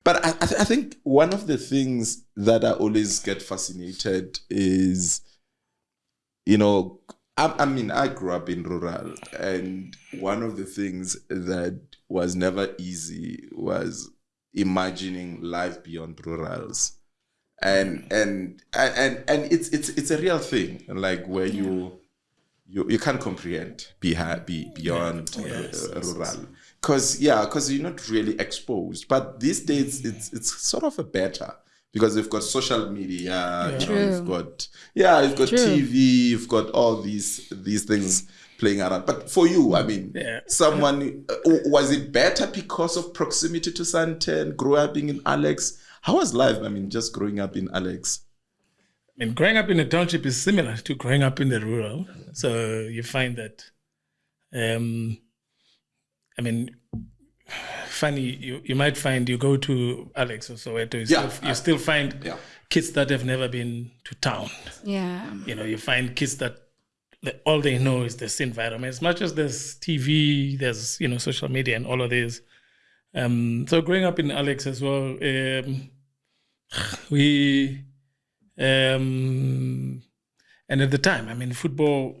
But I think one of the things that I always get fascinated is, you know, I grew up in rural, and one of the things that was never easy was imagining life beyond rurals, and it's a real thing, like where you can't comprehend beyond rural, because you're not really exposed. But these days it's sort of a better, because we've got social media, you've got TV, you've got all these things playing around. But for you, I mean, someone, was it better because of proximity to Santen, grew up in Alex? How was life, I mean, just growing up in Alex? I mean, growing up in the township is similar to growing up in the rural. So you find that, I mean, funny, you might find you go to Alex or Soweto, you still find kids that have never been to town. Yeah. You know, you find kids that all they know is this environment. As much as there's TV, there's, you know, social media and all of this. So growing up in Alex as well, we... and at the time, I mean, football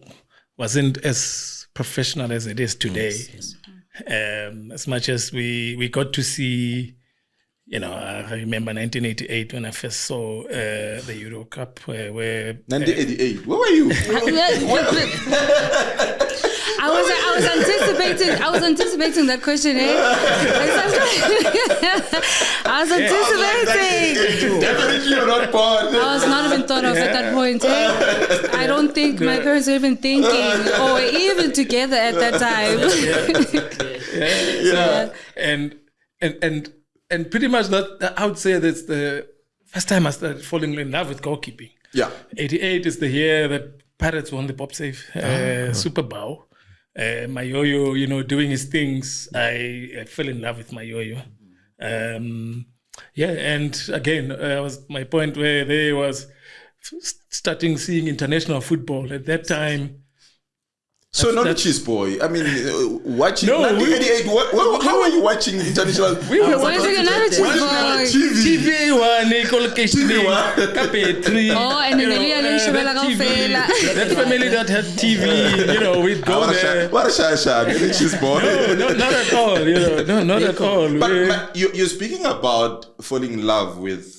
wasn't as professional as it is today. Yes. As much as we got to see, you know, I remember 1988 when I first saw the Euro Cup, where 1988. Where were you? I was anticipating that question, eh? I was anticipating. Definitely you're not born. I was not even thought of at that point, eh? I don't think my parents were even thinking or even together at that time. And pretty much that, I would say that's the first time I started falling in love with goalkeeping. Yeah. 88 is the year that Pirates won the Pop Safe Super Bowl. My yo-yo, you know, doing his things. I fell in love with my yo-yo. And again, was my point where they was starting seeing international football at that time. So not a cheese boy. I mean, watching 1988. How are you watching international? We were watching another cheese boy. TV one, TV one. Oh, and then that family that had TV, you know, we'd go there. What a cheese boy. No, not at all. You know, not at all. But you're speaking about falling in love with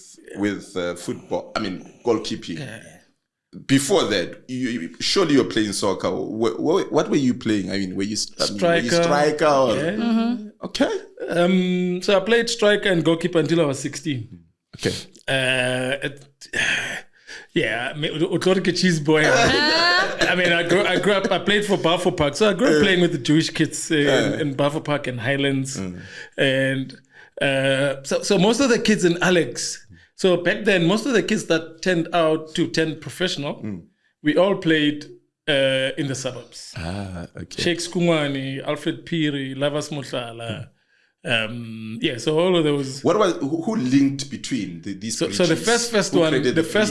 football. I mean, goalkeeping. Yeah. Before that, surely you're playing soccer. What were you playing? I mean, were you striker? Or? Yeah. Mm-hmm. Okay. So I played striker and goalkeeper until I was 16. Okay. Cheese boy. I mean, I grew up. I played for Balfour Park, so I grew up playing with the Jewish kids in Balfour Park and Highlands, and so most of the kids in Alex. So back then, most of the kids that turned out to turn professional, we all played in the suburbs. Okay. Sheikh Skungwani, Alfred Piri, Lavas Motlala. So all of those. Who linked between these? So the first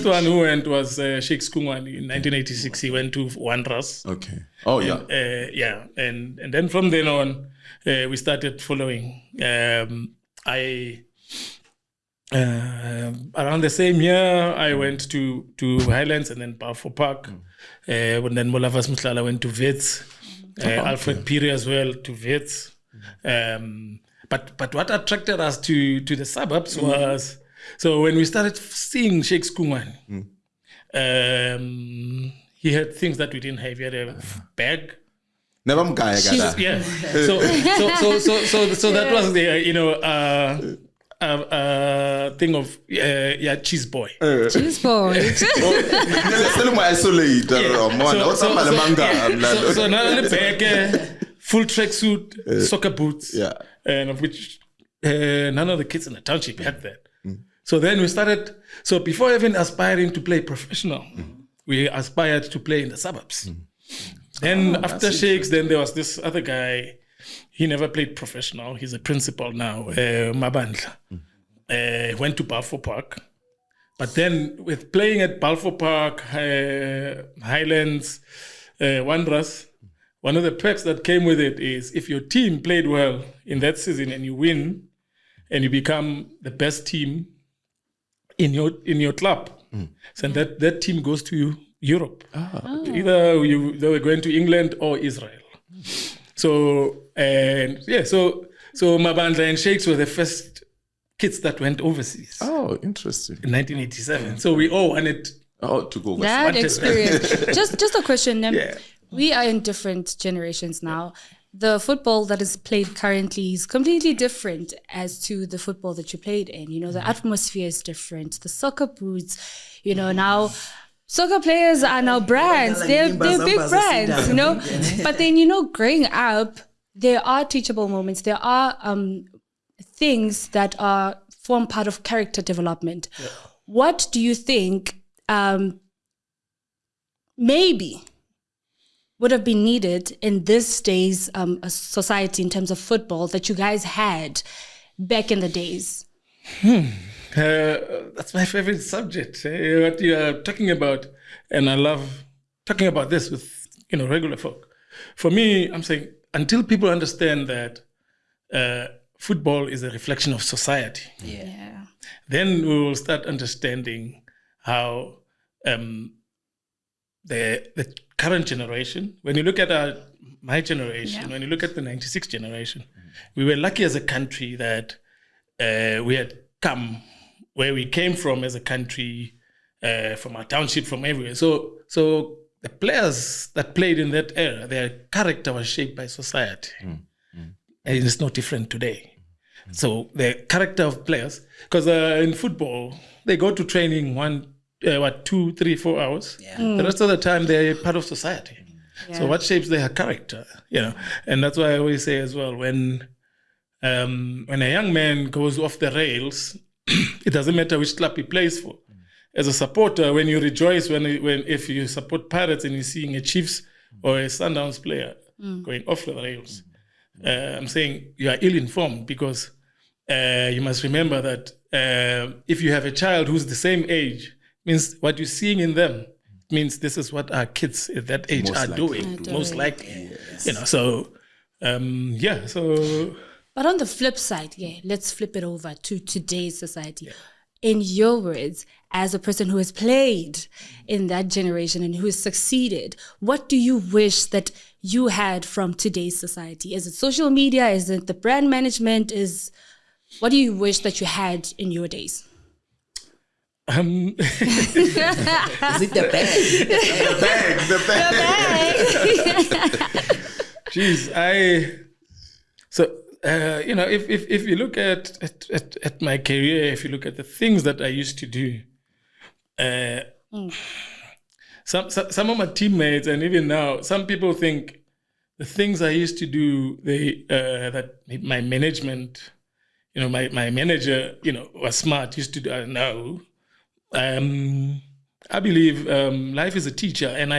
one who went was Sheikh Skungwani in 1986. He went to Wanderers. Okay. Oh yeah. And then from then on, we started following. Around the same year, I went to Highlands and then Balfour Park. When then Molavas Mutlala went to Wits, Alfred Piri as well to Wits. But what attracted us to the suburbs was, so when we started seeing Sheikh Skungwani, he had things that we didn't have. He had a bag. Never mgaya. Yeah. So that was the thing of cheese boy. Cheese boy. So not only bag, full tracksuit, soccer boots, and of which none of the kids in the township had that. So then we started. So before even aspiring to play professional, we aspired to play in the suburbs. Then after Sheikhs, then there was this other guy. He never played professional. He's a principal now, Mabandla. Went to Balfour Park. But then with playing at Balfour Park, Highlands, Wanderers, one of the perks that came with it is if your team played well in that season and you win, and you become the best team in your club. So that team goes to Europe. Either they were going to England or Israel. So Mabandla and Shakes were the first kids that went overseas. Oh, interesting. In 1987. So we all wanted to go overseas. That experience. just a question. Yeah. We are in different generations now. The football that is played currently is completely different as to the football that you played in. You know, the atmosphere is different. The soccer boots, you know, now soccer players are now brands. They're big brands, you know. But then, you know, growing up, there are teachable moments. There are things that form part of character development. Yeah. What do you think maybe would have been needed in this day's society in terms of football that you guys had back in the days? That's my favorite subject, what you are talking about. And I love talking about this with, regular folk. For me, I'm saying, until people understand that football is a reflection of society, then we will start understanding how the current generation, when you look at my generation, when you look at the 96 generation, we were lucky as a country that we had come where we came from as a country, from our township, from everywhere. So the players that played in that era, their character was shaped by society. And it's no different today. So the character of players, because in football, they go to training 2, 3, 4 hours. The rest of the time, they're part of society. So what shapes their character, And that's why I always say as well, when a young man goes off the rails, it doesn't matter which club he plays for. As a supporter, when you rejoice, if you support Pirates and you're seeing a Chiefs or a Sundowns player going off the rails, I'm saying you are ill-informed, because you must remember that if you have a child who's the same age, means what you're seeing in them means this is what our kids at that age are doing, most likely. Yes. So. But on the flip side, let's flip it over to today's society. In your words, as a person who has played in that generation and who has succeeded, what do you wish that you had from today's society? Is it social media? Is it the brand management? What do you wish that you had in your days? Is it the bag? The bag. Jeez, if you look at my career, if you look at the things that I used to do, some of my teammates, and even now, some people think the things I used to do, that my management, my manager, was smart, used to do. No. I believe life is a teacher, and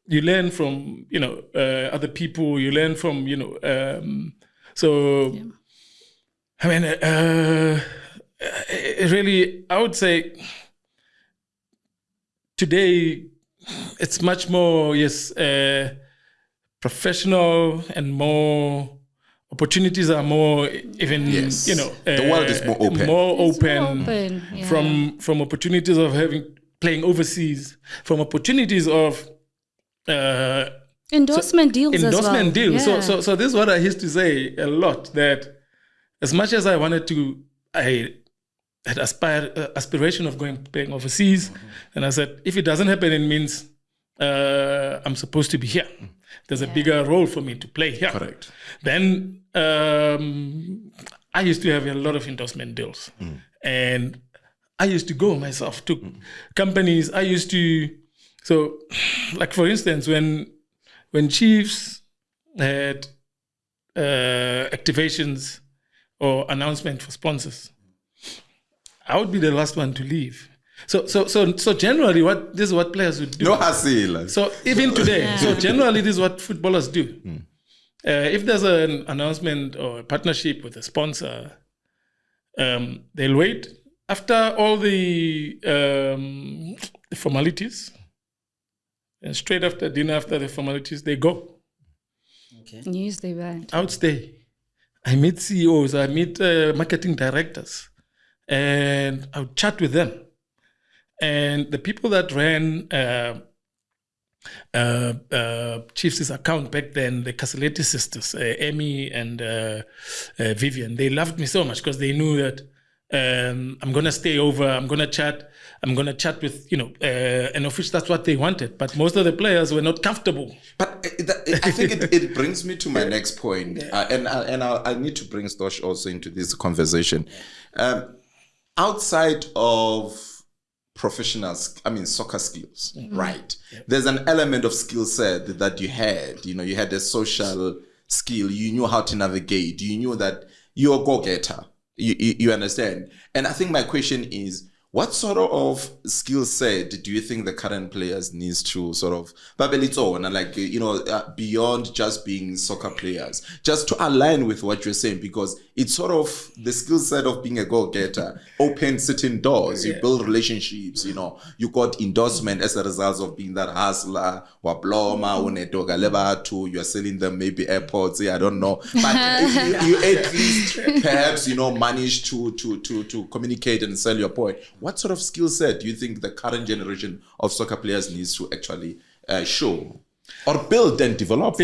you learn from, other people, you learn from, I mean, really, I would say today it's much more, professional, and more opportunities are more even, the world is more open. From opportunities of playing overseas, from opportunities of endorsement deals. So this is what I used to say a lot, that as much as I wanted to, I had aspiration of playing overseas, and I said, if it doesn't happen, it means I'm supposed to be here. There's a bigger role for me to play here. Correct. Then I used to have a lot of endorsement deals, and I used to go myself to companies. I used to, so like for instance, when Chiefs had activations or announcement for sponsors, I would be the last one to leave. So generally, this is what players would do. No hassle. So even today, so generally, this is what footballers do. If there's an announcement or a partnership with a sponsor, they'll wait after all the formalities, and straight after dinner, after the formalities, they go. Okay. You stay back. I would stay. I meet CEOs, I meet marketing directors, and I would chat with them. And the people that ran Chiefs' account back then, the Castelletti sisters, Amy and Vivian, they loved me so much because they knew that I'm going to stay over, I'm going to chat with, and of which that's what they wanted. But most of the players were not comfortable. But I think it brings me to my next point. And I need to bring Tosh also into this conversation. Outside of professionals, soccer skills, right? Yep. There's an element of skill set that you had. You had a social skill. You knew how to navigate. You knew that you're a go-getter. You understand? And I think my question is, what sort of skill set do you think the current players needs to sort of beyond just being soccer players, just to align with what you're saying? Because it's sort of the skill set of being a go-getter, open certain doors, you build relationships, you got endorsement as a result of being that hustler, you're selling them maybe airports, I don't know. But you at least perhaps, manage to communicate and sell your point. What sort of skill set do you think the current generation of soccer players needs to actually show or build and develop?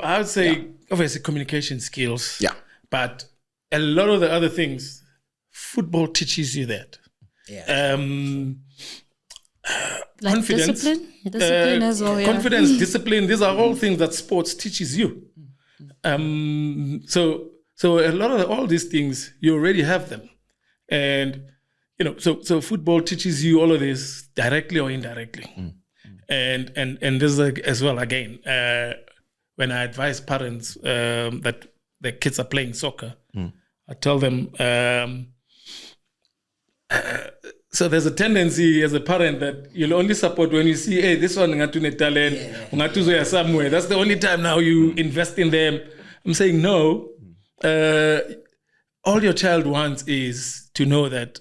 I would say, obviously, communication skills. Yeah. But a lot of the other things, football teaches you that. Yeah. Like confidence. Discipline as well. Yeah. Confidence, discipline, these are all things that sports teaches you. So a lot of all these things, you already have them. And so football teaches you all of this directly or indirectly. And this is as well, again, when I advise parents that their kids are playing soccer, I tell them, so there's a tendency as a parent that you'll only support when you see, hey, this one ngatune talent, somewhere. That's the only time now you invest in them. I'm saying no. All your child wants is to know that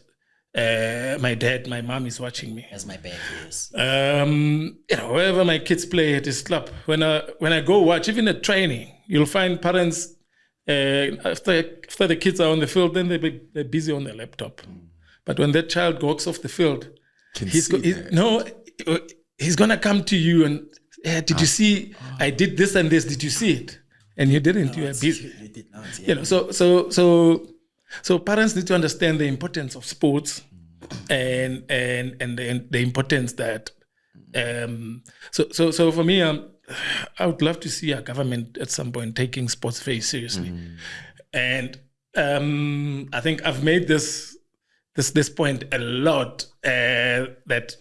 my mom is watching me. That's my bad, yes. Wherever my kids play at this club, when I go watch, even at training, you'll find parents, after the kids are on the field, then they're busy on their laptop. But when that child walks off the field, he's going to come to you and, did you see, I did this and this, did you see it? And you didn't, you were busy. You did not, yeah. So parents need to understand the importance of sports and the importance that so for me, I would love to see our government at some point taking sports very seriously. And I think I've made this point a lot, that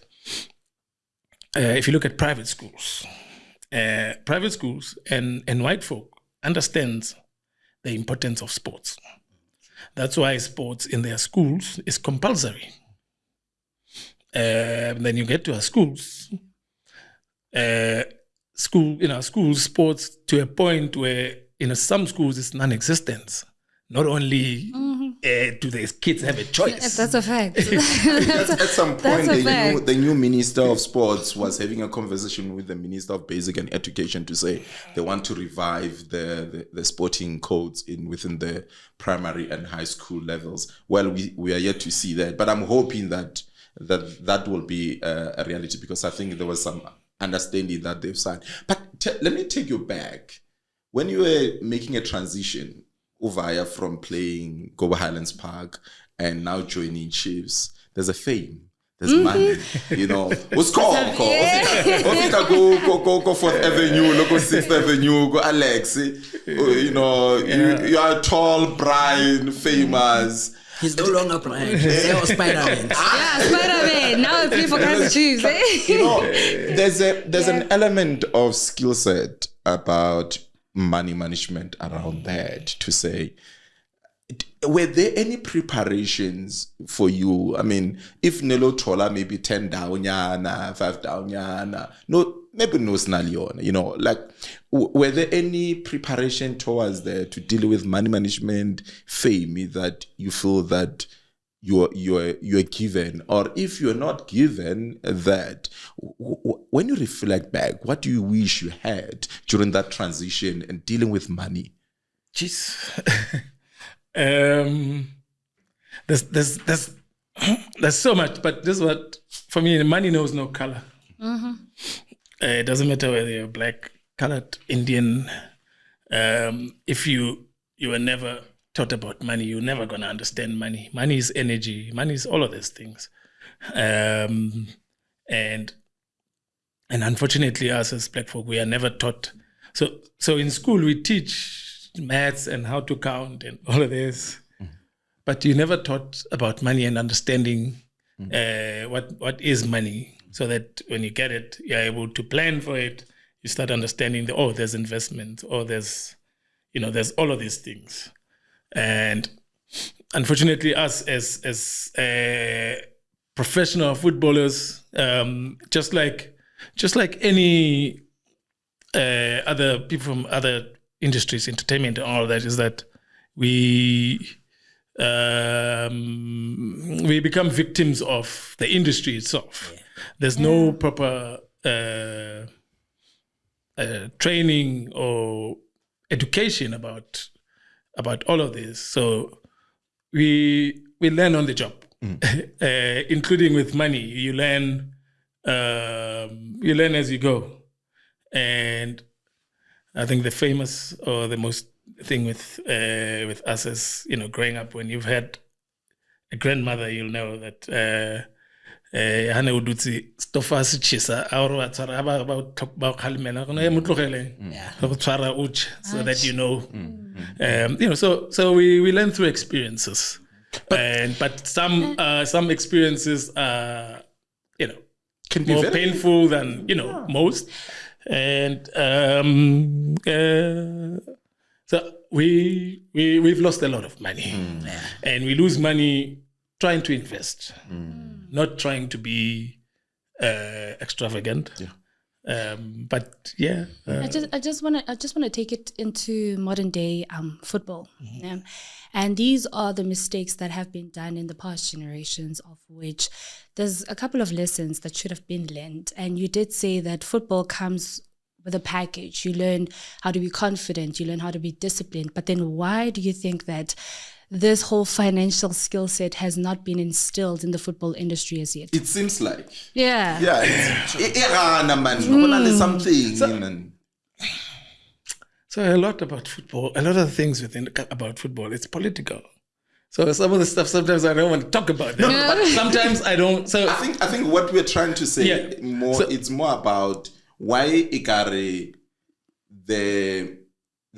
if you look at private schools and white folk understands the importance of sports. That's why sports in their schools is compulsory. Then you get to our schools, schools, sports to a point where in some schools it's non-existent. Not only do the kids have a choice. Yes, that's a fact. At some point, the new Minister of Sports was having a conversation with the Minister of Basic and Education to say they want to revive the sporting codes within the primary and high school levels. Well, we are yet to see that, but I'm hoping that will be a reality, because I think there was some understanding that they've signed. But let me take you back. When you were making a transition over from playing Goba Highlands Park and now joining Chiefs, there's a fame, there's money, What's called? Go 4th Avenue, go 6th Avenue, go Alex. You are tall, Brian, famous. He's no longer Brian. He's now Spider-Man. Spider-Man. Now I play for Kaizer Chiefs. There's an element of skill set about money management around that, to say, were there any preparations for you? I mean, if Nelo Tola maybe 10 down, 5 down, no, maybe no snalion, were there any preparation towards there to deal with money management fame that you feel that you're given? Or if you're not given that, when you reflect back, what do you wish you had during that transition and dealing with money? Jeez. There's so much, but this is what, for me, money knows no color. It doesn't matter whether you're black, colored, Indian. If you were never taught about money, you're never going to understand money. Money is energy. Money is all of these things. And unfortunately, us as black folk, we are never taught. So in school, we teach maths and how to count and all of this. But you never taught about money and understanding what is money, so that when you get it, you're able to plan for it. You start understanding there's investment, or there's all of these things. And unfortunately, us as professional footballers, just like any other people from other industries, entertainment and all that, is that we become victims of the industry itself. There's no proper training or education about all of this. So we learn on the job, including with money. You learn as you go. And I think the famous or the most thing with us is, growing up, when you've had a grandmother, you'll know that hane o dutse stofa se chisa a re wa tshwara about khalimela gona e motlogele go tshwara uch, so that so we learn through experiences, but some experiences are can be more painful than most, and so we've lost a lot of money, and we lose money trying to invest, not trying to be extravagant. But yeah, I just want to take it into modern day football, and these are the mistakes that have been done in the past generations, of which there's a couple of lessons that should have been learned. And you did say that football comes with a package. You learn how to be confident, you learn how to be disciplined. But then why do you think that this whole financial skill set has not been instilled in the football industry as yet? It seems like. Yeah. Something. So a lot about football, a lot of things about football, it's political. So some of the stuff, sometimes I don't want to talk about them. But sometimes I don't. So I think what we're trying to say it's more about why Ikare, the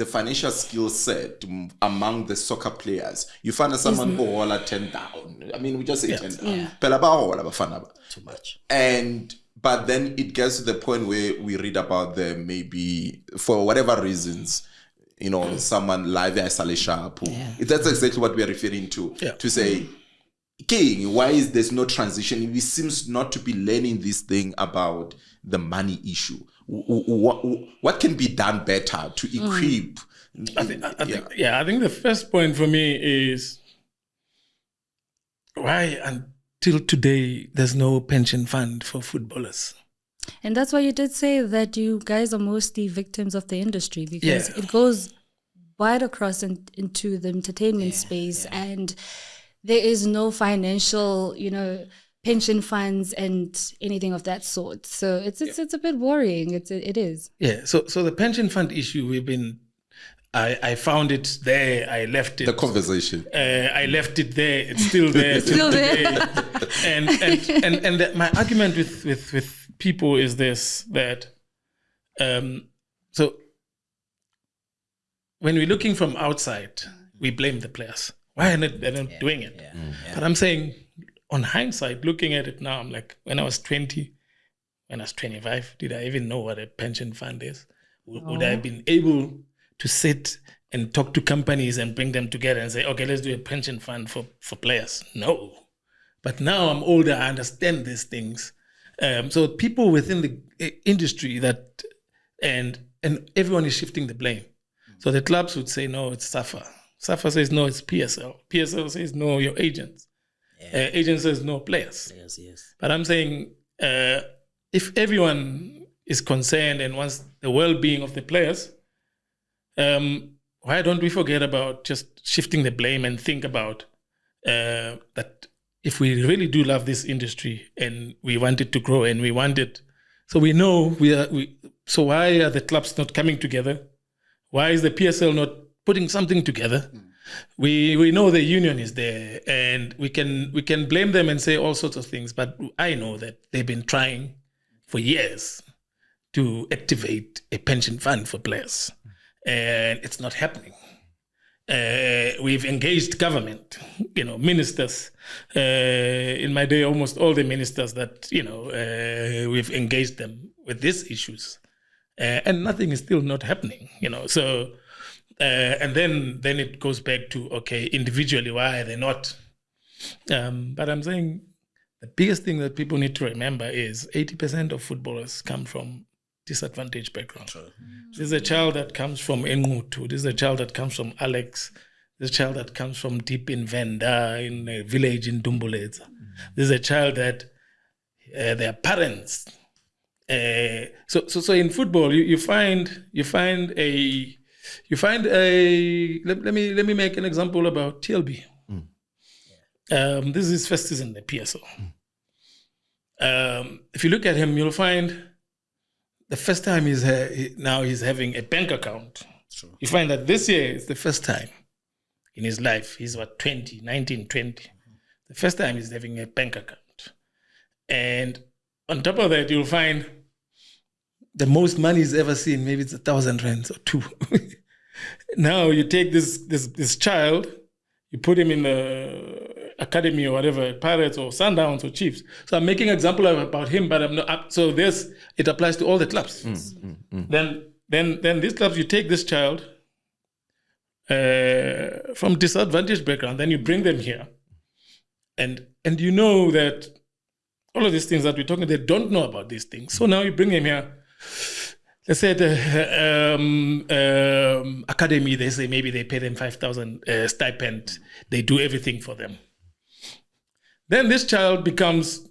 financial skill set among the soccer players. You find someone who all 10 down. I mean, we just say 10 down. Too much. But then it gets to the point where we read about them, maybe for whatever reasons, someone live isolation. That's exactly what we are referring to. To say, King, why is there's no transition? We seems not to be learning this thing about the money issue. What can be done better to equip? I think the first point for me is why until today there's no pension fund for footballers. And that's why you did say that you guys are mostly victims of the industry, because it goes wide across into the entertainment space, and there is no financial, pension funds and anything of that sort. So it's a bit worrying. It is. Yeah. So the pension fund issue, I found it there. I left it. The conversation. I left it there. It's still there. Still there. And my argument with people is this, that so when we're looking from outside, we blame the players. Why are they not doing it? But I'm saying, on hindsight, looking at it now, I'm like, when I was 20, when I was 25, did I even know what a pension fund is? Would I have been able to sit and talk to companies and bring them together and say, okay, let's do a pension fund for players? No. But now I'm older, I understand these things. So people within the industry and everyone is shifting the blame. So the clubs would say, no, it's SAFA. SAFA says, no, it's PSL. PSL says, no, your agents. Agent says, no, players. Yes. But I'm saying, if everyone is concerned and wants the well-being of the players, why don't we forget about just shifting the blame and think about that if we really do love this industry and we want it to grow and we want it, so we know so why are the clubs not coming together? Why is the PSL not putting something together? We know the union is there, and we can blame them and say all sorts of things, but I know that they've been trying for years to activate a pension fund for players, and it's not happening. We've engaged government, ministers. In my day, almost all the ministers that, we've engaged them with these issues, and nothing is still not happening, So, and then it goes back to, okay, individually, why are they not? But I'm saying the biggest thing that people need to remember is 80% of footballers come from disadvantaged background. Sure. This is a child that comes from Engutu. This is a child that comes from Alex. This is a child that comes from deep in Venda, in a village in Dumbuletsa. This is a child that their parents. So in football, you find a. Let me make an example about TLB. This is his first season in the PSL. If you look at him, you'll find the first time he's having a bank account. Sure. You find that this year is the first time in his life. He's 19, 20. The first time he's having a bank account. And on top of that, you'll find the most money he's ever seen, maybe it's 1,000 rands or 2. Now you take this child, you put him in the academy or whatever, Pirates or Sundowns or Chiefs. So I'm making an example about him, but I'm not. So it applies to all the clubs. Then these clubs, you take this child from disadvantaged background, then you bring them here, and you know that all of these things that we're talking, they don't know about these things. So now you bring them here. Let's say the academy, they say maybe they pay them 5,000 stipend. They do everything for them. Then this child becomes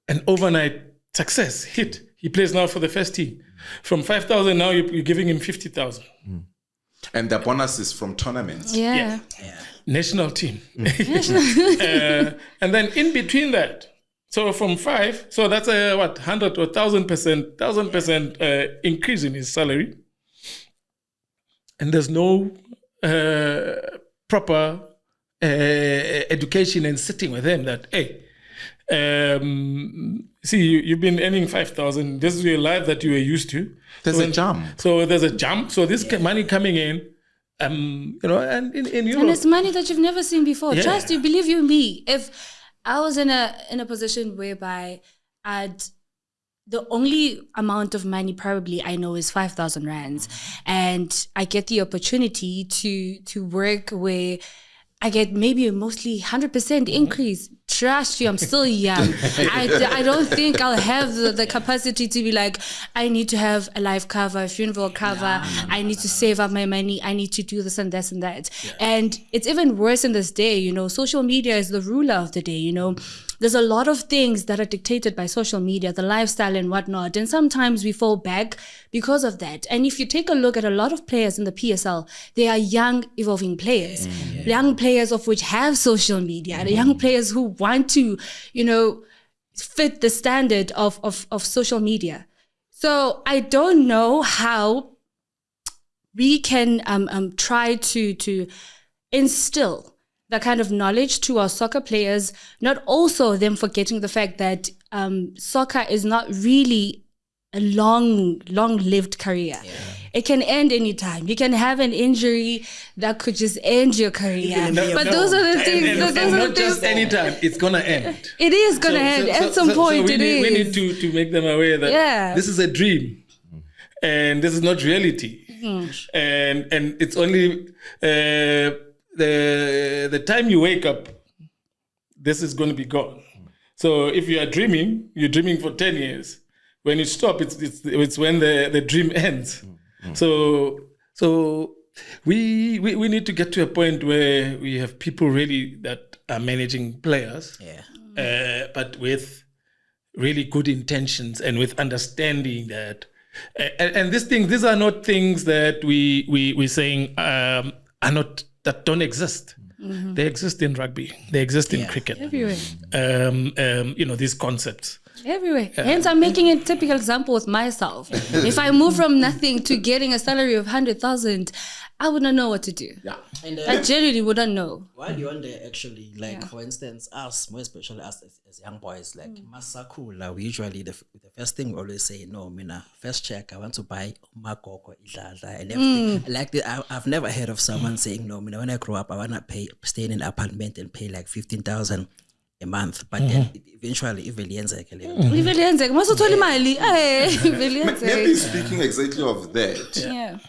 an overnight success, hit. He plays now for the first team. From 5,000 now you're giving him 50,000. And the bonus is from tournaments. Yeah. National team. And then in between that, so from 5, so that's a 100 or 1,000% increase in his salary. And there's no proper education and sitting with him that, hey, see, you've been earning 5,000. This is your life that you were used to. There's a jump. So there's a jump. So this money coming in, and in Europe. And it's money that you've never seen before. Yeah. Trust you, believe you me. If I was in a position whereby the only amount of money probably I know is 5,000 rands, and I get the opportunity to work where I get maybe a mostly 100% increase. Trust you, I'm still young. I don't think I'll have the capacity to be like, I need to have a life cover, a funeral cover. I need to save up my money. I need to do this and this and that. Yeah. And it's even worse in this day. Social media is the ruler of the day. There's a lot of things that are dictated by social media, the lifestyle and whatnot. And sometimes we fall back because of that. And if you take a look at a lot of players in the PSL, they are young, evolving players. Young players of which have social media. The young players who want to, fit the standard of social media. So I don't know how we can try to instill that kind of knowledge to our soccer players, not also them forgetting the fact that soccer is not really a long-lived career. Yeah. It can end anytime. You can have an injury that could just end your career. Those are the things. Not just anytime. It's gonna end. It is gonna end at some point. We need to make them aware that this is a dream, and this is not reality. And it's only the time you wake up, this is going to be gone. So if you are dreaming, you're dreaming for 10 years. When you stop, it's when the dream ends. So we need to get to a point where we have people really that are managing players, but with really good intentions and with understanding that And these are not things that we're saying are not, that don't exist. Mm-hmm. They exist in rugby. They exist in cricket. Everywhere. These concepts. Everywhere. Hence, I'm making a typical example with myself. If I move from nothing to getting a salary of 100,000, I wouldn't know what to do. Yeah. And, I genuinely wouldn't know. While you're on there, actually, for instance, us, more especially us as young boys, like Masakula, we usually, the first thing we always say, no, Mina, first check, I want to buy Makoko, Idlala, and everything. Like, I've never heard of someone saying, no, Mina, when I grow up, I want to stay in an apartment and pay like 15,000 a month, but then eventually Maybe speaking exactly of that,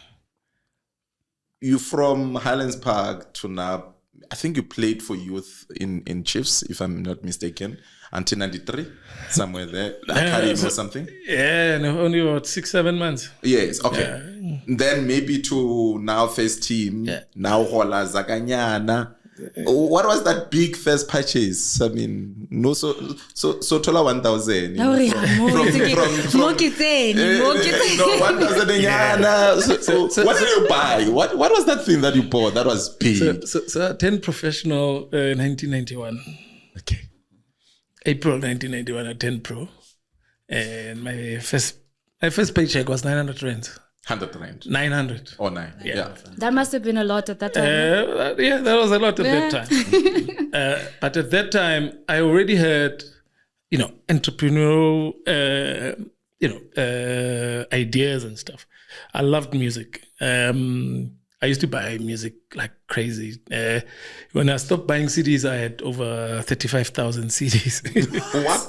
you from Highlands Park to now, I think you played for youth in Chiefs, if I'm not mistaken, until 93, somewhere there, Academy or something. Yeah, no, only about 6-7 months. Yes, okay. Yeah. Then maybe to now first team, now Hola Zakanyana. What was that big first purchase? I mean, no, so Tola 1,000. No, 1,000. So what did you buy? What was that thing that you bought that was big? So I turned professional in 1991. Okay. April 1991, I turned pro, and my first paycheck was 900 rand. 100 rand. 900. Or 9. Yeah. That must have been a lot at that time. Yeah, that was a lot at that time. But at that time, I already had, entrepreneurial, ideas and stuff. I loved music. I used to buy music like crazy. When I stopped buying CDs, I had over 35,000 CDs. What?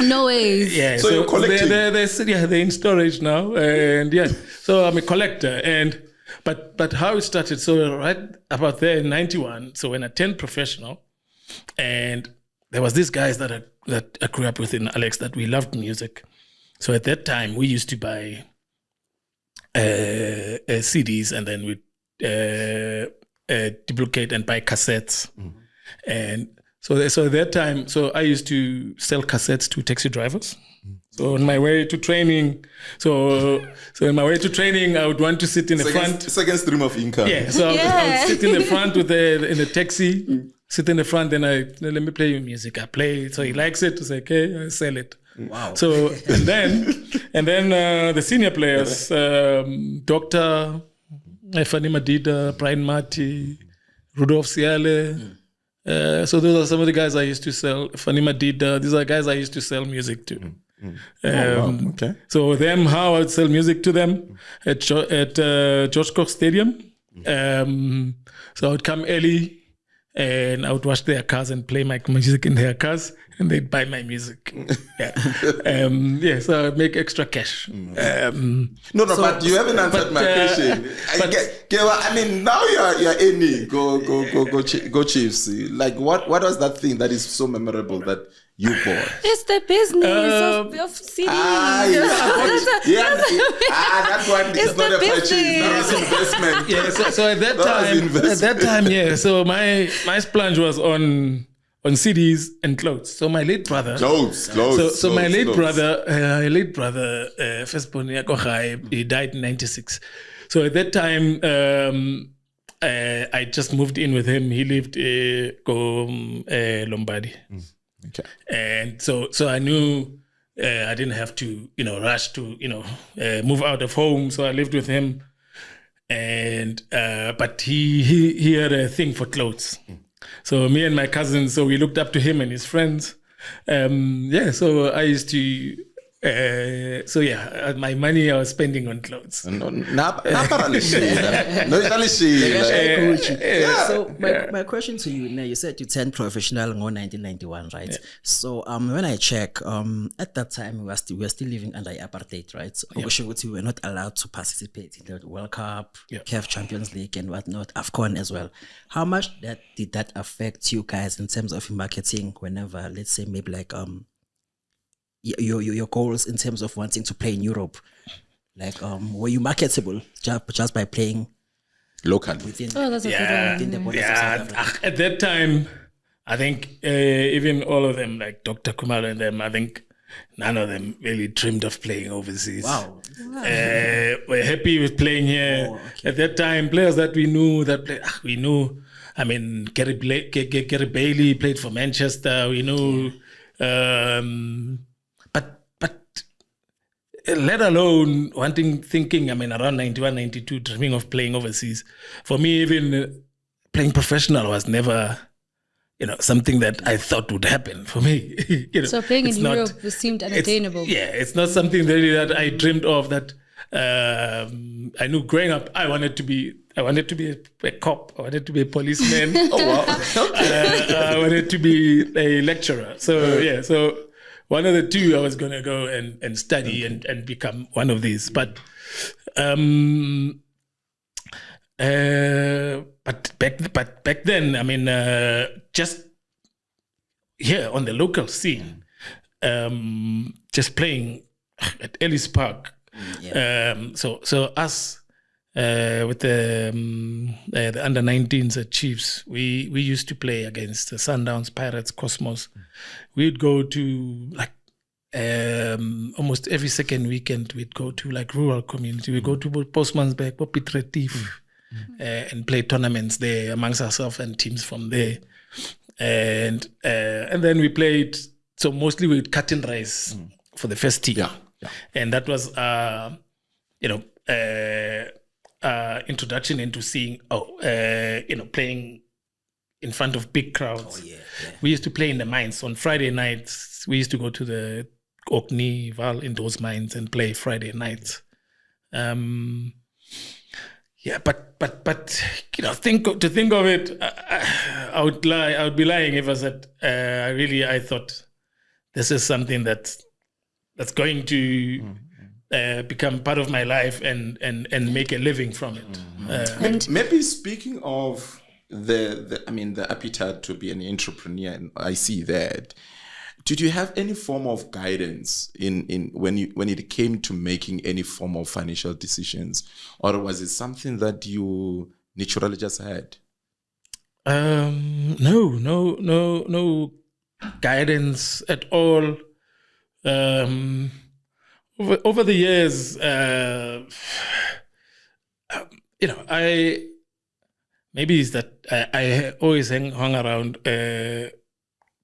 No way. Yeah. So you're collecting? They're in storage now, and so I'm a collector. But how it started? So right about there in 91. So when I turned professional, and there was these guys that I grew up with in Alex that we loved music. So at that time we used to buy CDs, and then we duplicate and buy cassettes. Mm-hmm. And so at that time, so I used to sell cassettes to taxi drivers. Mm-hmm. So on my way to training, I would want to sit in the front. Second stream of income. Yeah, so I would sit in the front in the taxi, sit in the front, then let me play you music. I play it, so he likes it. It's like, okay, I sell it. Wow. So and then the senior players, Dr. Fani Madida, Brian Marty, Rudolph Siale. So those are some of the guys I used to sell. Fani Madida. These are guys I used to sell music to. Okay. So how I would sell music to them at George Koch Stadium. So I would come early, and I would wash their cars and play my music in their cars, and they'd buy my music. So I'd make extra cash. But you haven't answered my question. I mean, now you're any go Chiefs. Like, what was that thing that is so memorable that you bought? It's the business of CDs. That one is not a purchase, that was investment. Yeah, so at that time, so my splurge was on CDs and clothes. So my late brother, my late brother, firstborn Yakochai, he died in 96. So at that time, I just moved in with him. He lived Lombardy. Okay. And so I knew I didn't have to, rush to, move out of home. So I lived with him, and but he had a thing for clothes. So me and my cousins, so we looked up to him and his friends. So I used to. My money I was spending on clothes. So my question to you now, you said you turned professional in 1991, right? Yeah. So when I check, at that time we were still living under apartheid, right? So we were not allowed to participate in the World Cup, CAF Champions League and whatnot, AFCON as well. How much did that affect you guys in terms of marketing whenever, let's say maybe like your goals in terms of wanting to play in Europe? Like, were you marketable just by playing locally? That's a good one. The borders of South Africa? At that time, I think even all of them, like Dr. Kumalo and them, I think none of them really dreamed of playing overseas. Wow. We're happy with playing here. Oh, okay. At that time, players that we knew, I mean, Gary Bailey played for Manchester. We knew, but let alone thinking, I mean, around 91, 92, dreaming of playing overseas. For me, even playing professional was never, something that I thought would happen for me. So playing in Europe seemed unattainable. It's not something really that I dreamed of. That I knew growing up, I wanted to be a cop. I wanted to be a policeman. Oh wow! I wanted to be a lecturer. So one of the two, I was going to go and study and become one of these. But back then, I mean, just here on the local scene, just playing at Ellis Park. So us with the under 19s at Chiefs, we used to play against the Sundowns, Pirates, Cosmos. We'd go to almost every second weekend. We'd go to rural community. We go to Postmansberg, Piet Retief, and play tournaments there amongst ourselves and teams from there. And then we played. So mostly we'd cut and rice for the first team. Yeah. And that was, introduction into seeing, playing in front of big crowds. We used to play in the mines on Friday nights. We used to go to the Orkney, Val, in those mines and play Friday nights. But think of it, I would lie. I would be lying if I said I thought this is something that's going to become part of my life and make a living from it. And maybe speaking of the appetite to be an entrepreneur, and I see that. Did you have any form of guidance in when it came to making any form of financial decisions, or was it something that you naturally just had? No guidance at all. Over the years, maybe it's that I always hung around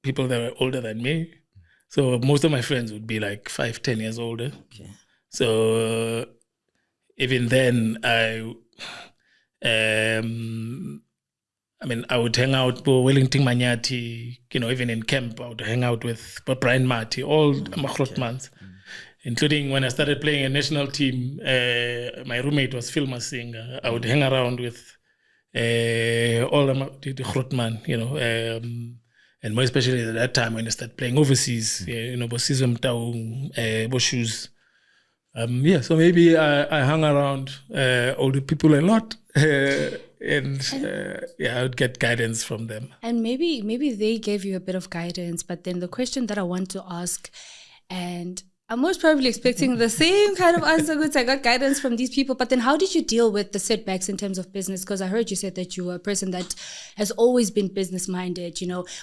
people that were older than me. So most of my friends would be 5-10 years older. Okay. So even then, I would hang out with Wellington Manyati, even in camp, I would hang out with Brian Marty, all Machrotmans, including when I started playing a national team, my roommate was Phil Masing. I would hang around with all the Grotman, and more especially at that time when I started playing overseas, Bosizwe Mtaung, Boshus. So maybe I hung around older people a lot. And I would get guidance from them. And maybe they gave you a bit of guidance, but then the question that I want to ask, and I'm most probably expecting the same kind of answer, which I got guidance from these people, but then how did you deal with the setbacks in terms of business? Because I heard you said that you were a person that has always been business-minded,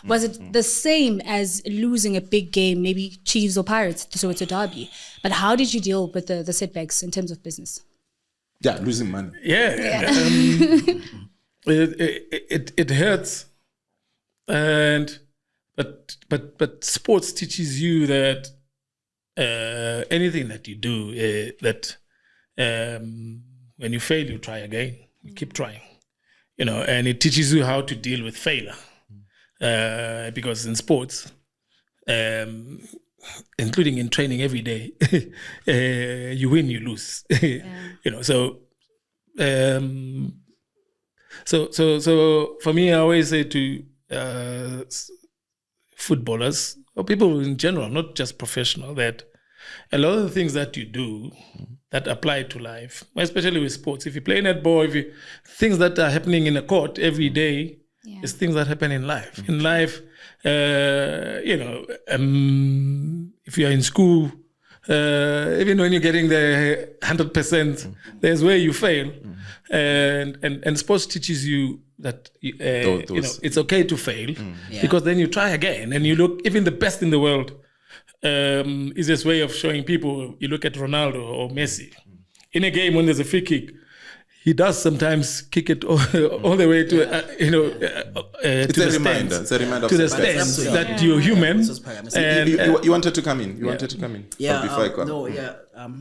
Was it the same as losing a big game, maybe Chiefs or Pirates, so it's a derby? But how did you deal with the setbacks in terms of business? Yeah, losing money. It hurts, but sports teaches you that anything that you do, when you fail, you try again. You keep trying, and it teaches you how to deal with failure, because in sports, including in training every day, you win, you lose. So for me, I always say to footballers or people in general, not just professional, that a lot of the things that you do that apply to life, especially with sports, if you play netball, things that are happening in a court every day is things that happen in life. In life, if you're in school, even when you're getting the 100%, there's where you fail, and sports teaches you that it's okay to fail, because then you try again, and you look. Even the best in the world easiest way of showing people, you look at Ronaldo or Messi. In a game when there's a free kick, he does sometimes kick it all the way to, It's a reminder. It's a reminder to of the success. stands that you're human. And You wanted to come in. You wanted to come in. Yeah, Before I go.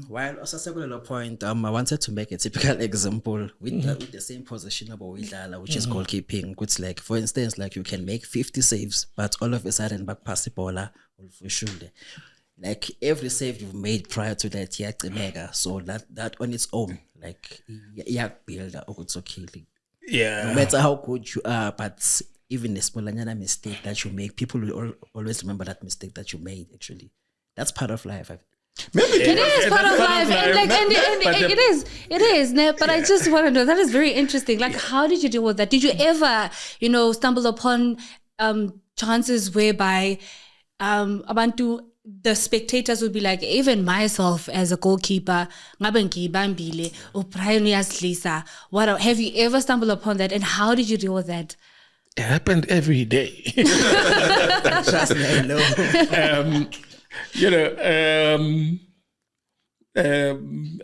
While Osasekolela point, I wanted to make a typical example with the same position about Widala, which is goalkeeping. It's like, for instance, like you can make 50 saves, but all of a sudden back pass the ball, like every save you've made prior to that, mega. So that on its own, like builder, it's okay. yeah, No matter how good you are, but even a small mistake that you make, people will always remember that mistake that you made. Actually, that's part of life. It is part of life, and like, and it is. But I just want to know, that is very interesting. Like, how did you deal with that? Did you ever, stumble upon chances whereby the spectators would be like, even myself as a goalkeeper, have you ever stumbled upon that, and how did you deal with that? it happened every day. Trust me, I know.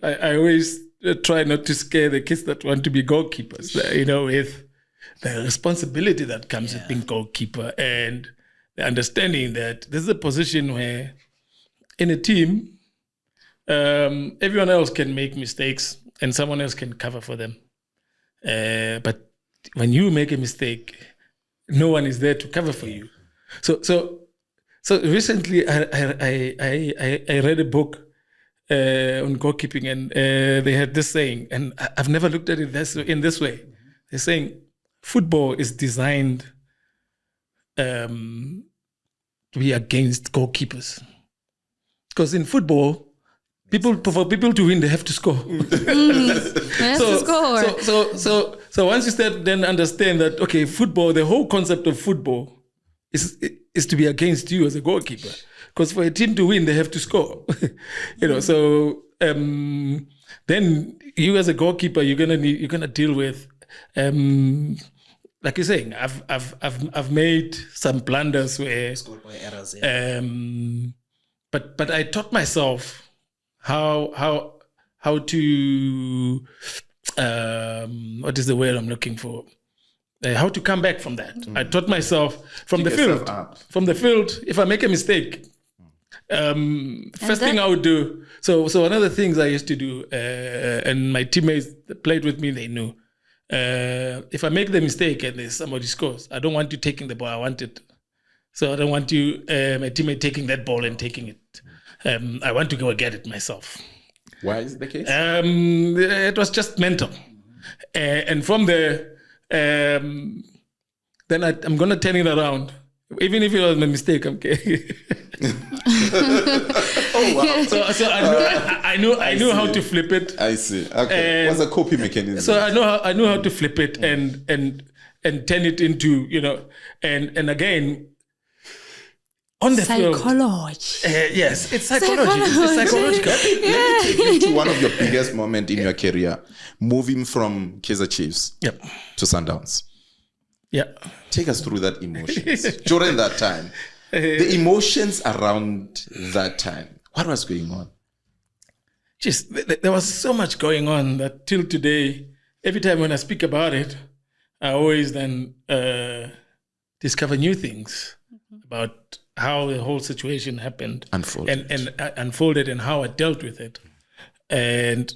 I always try not to scare the kids that want to be goalkeepers, with the responsibility that comes with being goalkeeper and the understanding that this is a position where in a team, everyone else can make mistakes and someone else can cover for them. But when you make a mistake, no one is there to cover for you. So recently I read a book on goalkeeping, and they had this saying, and I've never looked at it in this way. They're saying football is designed to be against goalkeepers, because in football, for people to win, they have to score. So once you start then understand that, okay, football, the whole concept of football is to be against you as a goalkeeper, because for a team to win, they have to score. So then you as a goalkeeper, you're gonna deal with, like you're saying, I've made some blunders where, errors, but I taught myself how to what is the word I'm looking for? How to come back from that. I taught myself from the field. From the field, if I make a mistake, first thing I would do. So one of the things I used to do, and my teammates that played with me, they knew. If I make the mistake and somebody scores, I don't want you taking the ball. I want it. So I don't want you, my teammate, taking that ball and taking it. I want to go and get it myself. Why is it the case? It was just mental. And from there, then I'm going to turn it around. Even if it was a mistake, I'm okay. Oh, wow. So I knew how to flip it. I see. Okay. What's a coping mechanism? So I know how to flip it and turn it into, and again, on the psychology. Yes, it's psychology. It's psychological. Let me take you to one of your biggest moments in your career, moving from Kaizer Chiefs to Sundowns. Yeah. Take us through that emotions during that time. The emotions around that time. What was going on? Just there was so much going on that till today, every time when I speak about it, I always then discover new things about how the whole situation happened, unfolded and how I dealt with it, and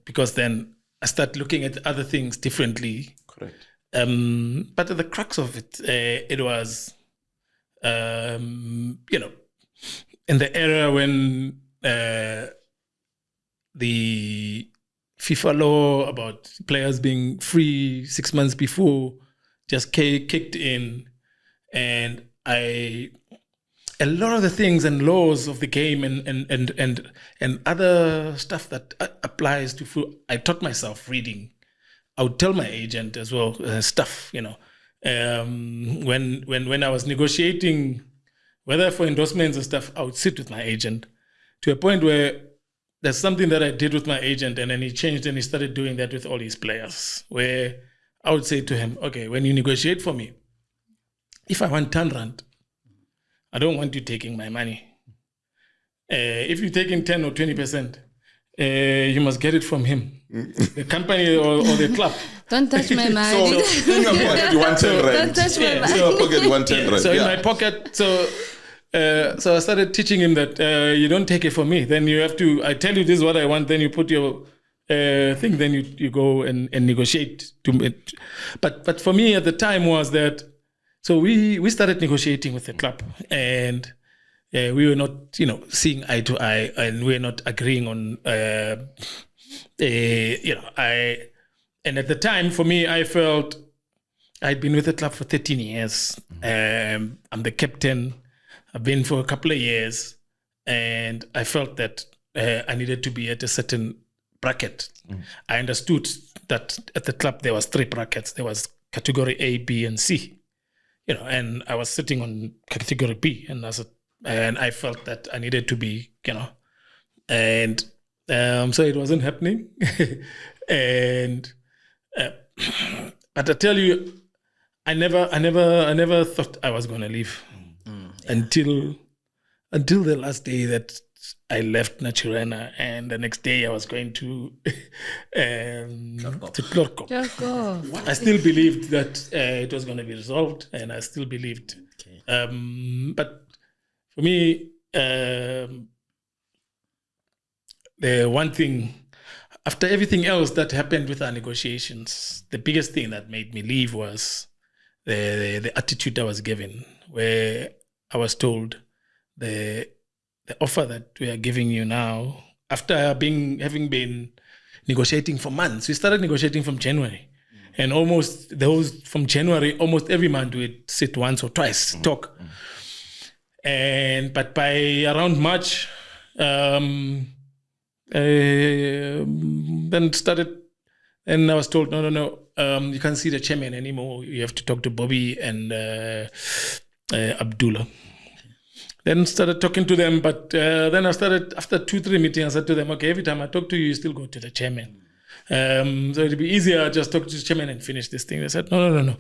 because then I start looking at other things differently. Correct. But at the crux of it, it was, in the era when the FIFA law about players being free 6 months before just kicked in, and a lot of the things and laws of the game and other stuff that applies to food, I taught myself reading. I would tell my agent as well stuff, when I was negotiating, whether for endorsements and stuff, I would sit with my agent to a point where there's something that I did with my agent, and then he changed and he started doing that with all his players, where I would say to him, okay, when you negotiate for me, if I want 10 rand, I don't want you taking my money. if you take in 10 or 20%, you must get it from him, the company or the club. Don't touch my money. So in your pocket, you want 10 rand. Don't touch my money. In your pocket, you want 10 rand. So in my pocket, so I started teaching him that you don't take it from me. Then you have to, I tell you this is what I want, then you put your thing, then you go and negotiate. But for me at the time was that, so we started negotiating with the club, and we were not, seeing eye to eye, and we were not agreeing on, and at the time, for me, I felt I'd been with the club for 13 years. I'm the captain. I've been for a couple of years, and I felt that I needed to be at a certain bracket. I understood that at the club there was 3 brackets. There was category A, B, and C. And I was sitting on category B, and I felt that I needed to be, and so it wasn't happening. And but I tell you, I never thought I was going to leave until the last day that I left Naturena, and the next day I was going to Clorco. I still believed that it was going to be resolved, and I still believed. Okay. But for me, the one thing, after everything else that happened with our negotiations, the biggest thing that made me leave was the attitude I was given, where I was told the offer that we are giving you now, after having been negotiating for months, we started negotiating from January. And almost from January, almost every month we'd sit once or twice, talk. But by around March, then I was told, no, you can't see the chairman anymore. You have to talk to Bobby and Abdullah. Then started talking to them, but then I started, after 2-3 meetings, I said to them, okay, every time I talk to you, you still go to the chairman. So it'd be easier, just talk to the chairman and finish this thing. They said, no.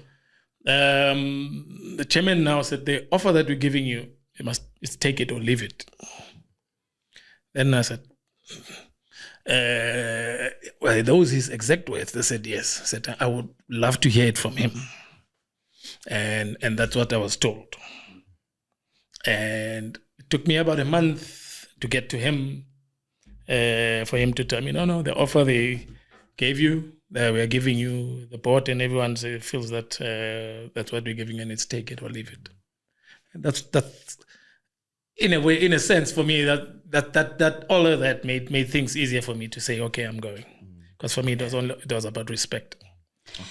The chairman now said, the offer that we're giving you, you must take it or leave it. Then I said, well, those his exact words. They said, yes. I said, I would love to hear it from him. And that's what I was told. And it took me about a month to get to him, for him to tell me, no, the offer they gave you, that we are giving you, the board and everyone feels that that's what we're giving, and it's take it or leave it. And that's in a way, in a sense, for me, that all of that made things easier for me to say, okay, I'm going, because for me it was about respect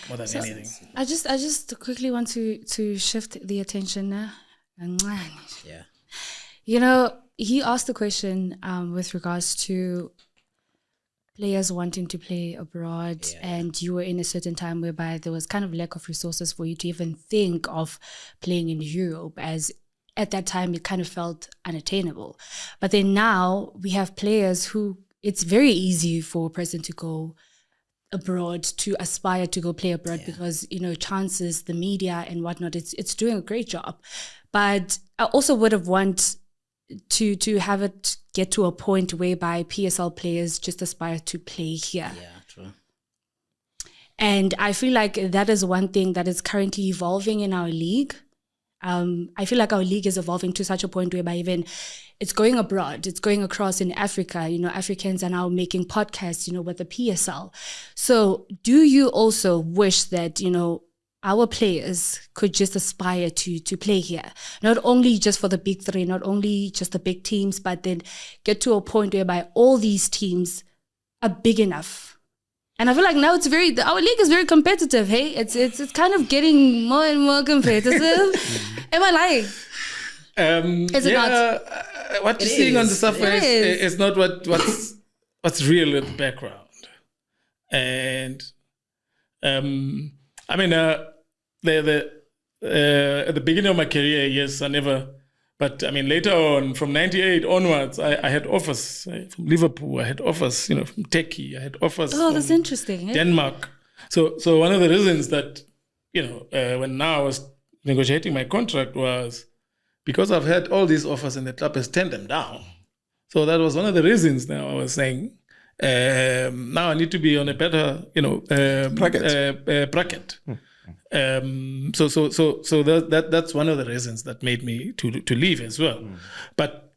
more than anything. I just quickly want to shift the attention now. Yeah. He asked the question with regards to players wanting to play abroad, and you were in a certain time whereby there was kind of lack of resources for you to even think of playing in Europe, as at that time it kind of felt unattainable. But then now we have players who it's very easy for a person to go abroad, to aspire to go play abroad, because chances, the media and whatnot, it's doing a great job. But I also would have wanted to have it get to a point whereby PSL players just aspire to play here. Yeah, true. And I feel like that is one thing that is currently evolving in our league. I feel like our league is evolving to such a point whereby even it's going abroad, it's going across in Africa. Africans are now making podcasts, with the PSL. So do you also wish that, our players could just aspire to play here, not only just for the big 3, not only just the big teams, but then get to a point whereby all these teams are big enough? And I feel like now our league is very competitive. Hey, it's kind of getting more and more competitive. Am I lying? Is it not? What you're seeing on the surface is not what's real in the background. And at the beginning of my career, yes, I never. But later on, from '98 onwards, I had offers from Liverpool. I had offers, from Turkey. I had offers. Oh, that's interesting. Denmark. So one of the reasons that when now I was negotiating my contract was because I've had all these offers and the club has turned them down. So that was one of the reasons. Now I was saying, now I need to be on a better, bracket. So that's one of the reasons that made me to leave as well. But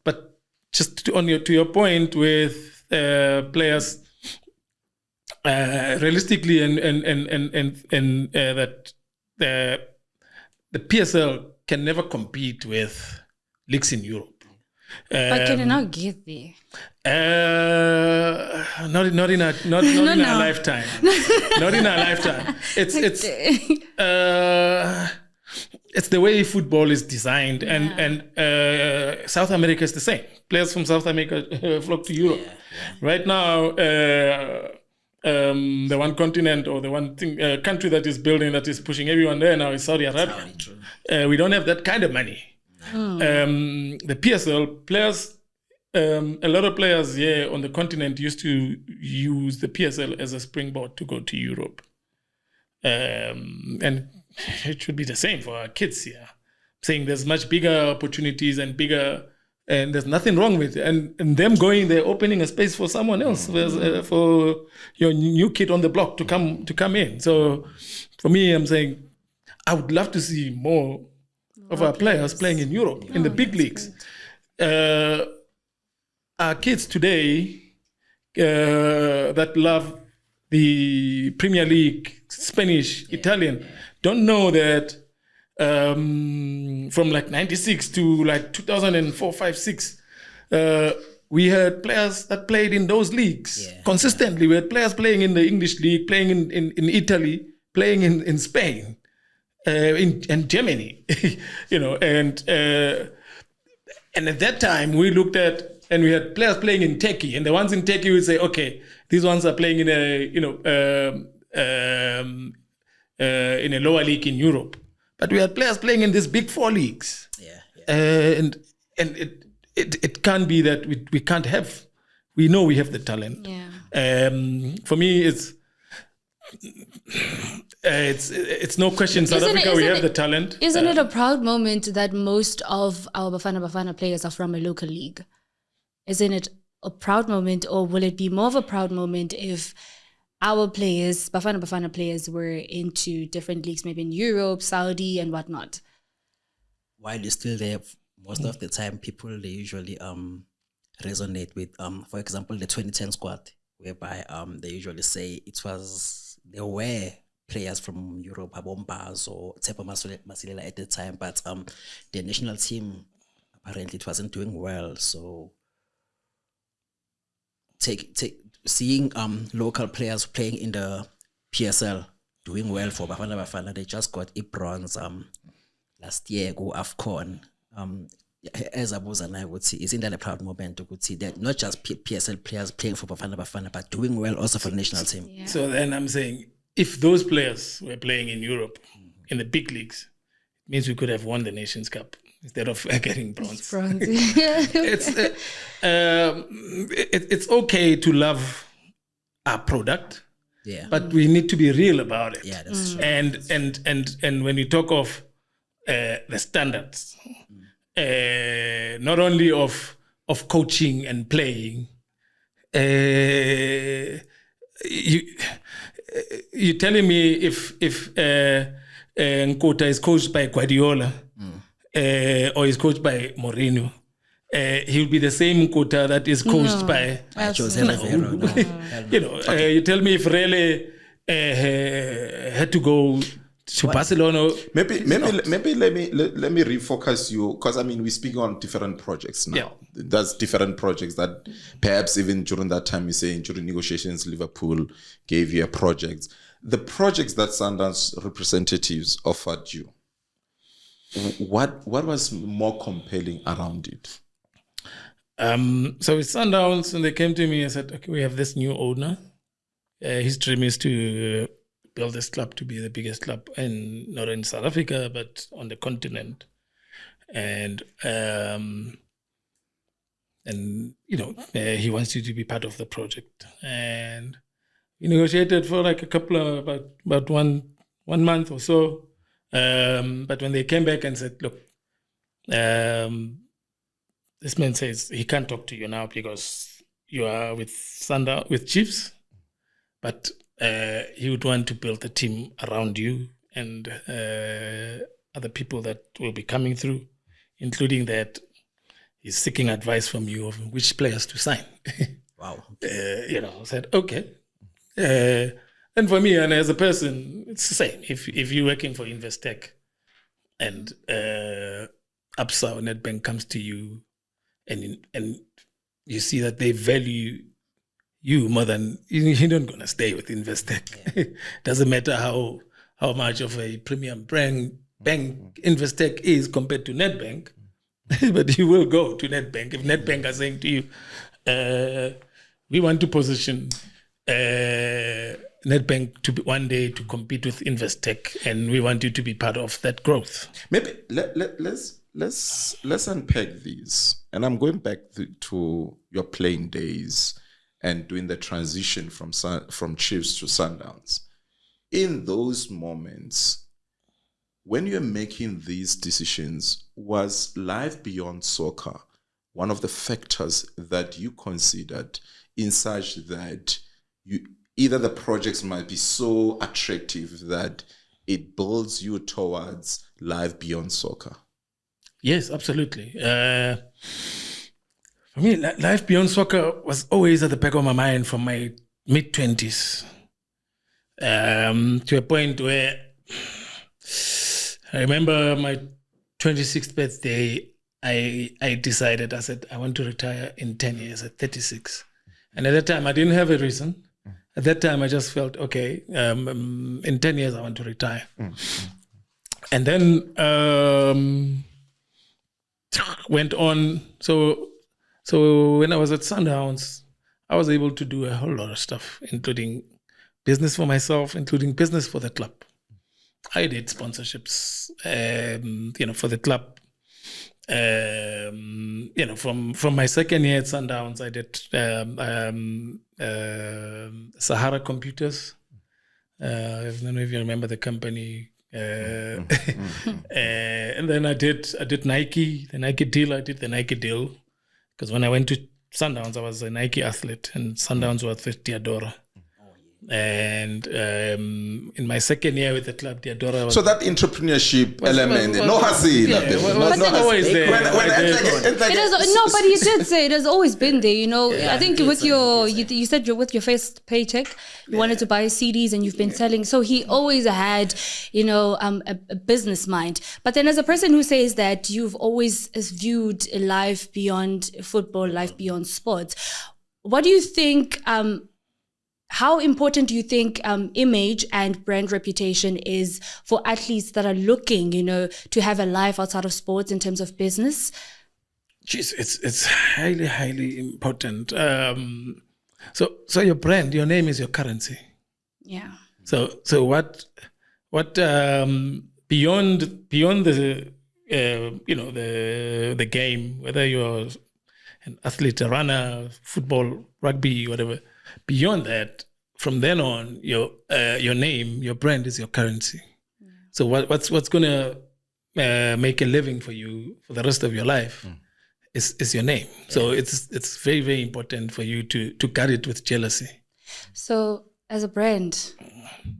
just to your point with players, realistically, and that the PSL can never compete with leagues in Europe. But can it not get there? Not in our lifetime. Not in our lifetime. It's the way football is designed, and South America is the same. Players from South America flock to Europe. Right now, the one continent or the one country that is building, that is pushing everyone there now is Saudi Arabia. We don't have that kind of money. The PSL players, a lot of players here on the continent used to use the PSL as a springboard to go to Europe. And it should be the same for our kids here. Saying there's much bigger opportunities and there's nothing wrong with it. And them going there, opening a space for someone else, for your new kid on the block to come in. So for me, I'm saying I would love to see more of our players playing in Europe, in the big leagues. Our kids today that love the Premier League, Spanish, Italian, don't know that from like 96 to like 2004, 5, 6, we had players that played in those leagues consistently. We had players playing in the English league, playing in Italy, playing in Spain. In Germany, and at that time we looked at, and we had players playing in Turkey, and the ones in Turkey would say, okay, these ones are playing in a lower league in Europe, but we had players playing in these big 4 leagues, and it can't be that we can't have. We know we have the talent. For me, it's no question. South Africa, we have the talent. Isn't it a proud moment that most of our Bafana players are from a local league? Isn't it a proud moment, or will it be more of a proud moment if our players, Bafana players, were into different leagues, maybe in Europe, Saudi, and whatnot? While you're still there, most of the time, people, they usually resonate with, for example, the 2010 squad, whereby they usually say there were players from Europe, Abombas or Tsepo Masilela at the time, but the national team, apparently it wasn't doing well. So seeing local players playing in the PSL doing well for Bafana, they just got a bronze last year, go AFCON. As Abuz and I would see, isn't that a proud moment to see that not just PSL players playing for Bafana, but doing well also for the national team? Yeah. So then I'm saying, if those players were playing in Europe, in the big leagues, it means we could have won the Nations Cup instead of getting bronze. It's okay to love our product, but we need to be real about it. Yeah, that's true. And when you talk of the standards, not only of coaching and playing, you're telling me if Nkota is coached by Guardiola or is coached by Mourinho, he'll be the same Nkota that is coached by Jose Rivero. You tell me if Rele had to go to Barcelona. Maybe let me refocus you, because I mean we're speaking on different projects now. There's different projects that perhaps even during that time you're saying during negotiations Liverpool gave you a project. The projects that Sundowns representatives offered you, what was more compelling around it? So with Sundowns, when they came to me and said, okay, we have this new owner. His dream is to build this club to be the biggest club, and not in South Africa, but on the continent. And he wants you to be part of the project. And we negotiated for like a couple of, about one month or so. But when they came back and said, look, this man says he can't talk to you now because you are with Chiefs, but he would want to build a team around you and other people that will be coming through, including that he's seeking advice from you of which players to sign. Wow. I said, okay. And for me, and as a person, it's the same. If you're working for Investec and Absa or Nedbank comes to you and you see that they value you more than, you're not going to stay with Investec. Yeah. Doesn't matter how much of a premium bank Investec is compared to Nedbank, but you will go to Nedbank if Nedbank are saying to you, we want to position Nedbank to be one day to compete with Investec, and we want you to be part of that growth. Maybe let's unpack these, and I'm going back to your playing days and doing the transition from Chiefs to Sundowns. In those moments, when you're making these decisions, was life beyond soccer one of the factors that you considered in such that either the projects might be so attractive that it builds you towards life beyond soccer? Yes, absolutely. For me, life beyond soccer was always at the back of my mind from my mid-20s to a point where I remember my 26th birthday, I decided, I said, I want to retire in 10 years at 36. And at that time, I didn't have a reason. At that time, I just felt, okay, in 10 years, I want to retire. And then went on. So when I was at Sundowns, I was able to do a whole lot of stuff, including business for myself, including business for the club. I did sponsorships, for the club. From my second year at Sundowns, I did Sahara Computers. I don't know if you remember the company. And then I did Nike, the Nike deal. I did the Nike deal because when I went to Sundowns, I was a Nike athlete, and Sundowns was with Diadora. And in my second year with the club, Diadora was... So that entrepreneurship element, no hustle. Wasn't always there. But you did say it has always been there, you know. I think with you said with your first paycheck, you wanted to buy CDs and you've been selling. So he always had, a business mind. But then as a person who says that you've always viewed life beyond football, life beyond sports, what do you think... how important do you think image and brand reputation is for athletes that are looking, to have a life outside of sports in terms of business? Jeez, it's highly, highly important. So your brand, your name is your currency. Yeah. So what beyond the the game, whether you're an athlete, a runner, football, rugby, whatever. Beyond that, from then on, your name, your brand is your currency. Yeah. So what's gonna make a living for you for the rest of your life is your name. Yeah. So it's very, very important for you to guard it with jealousy. So as a brand,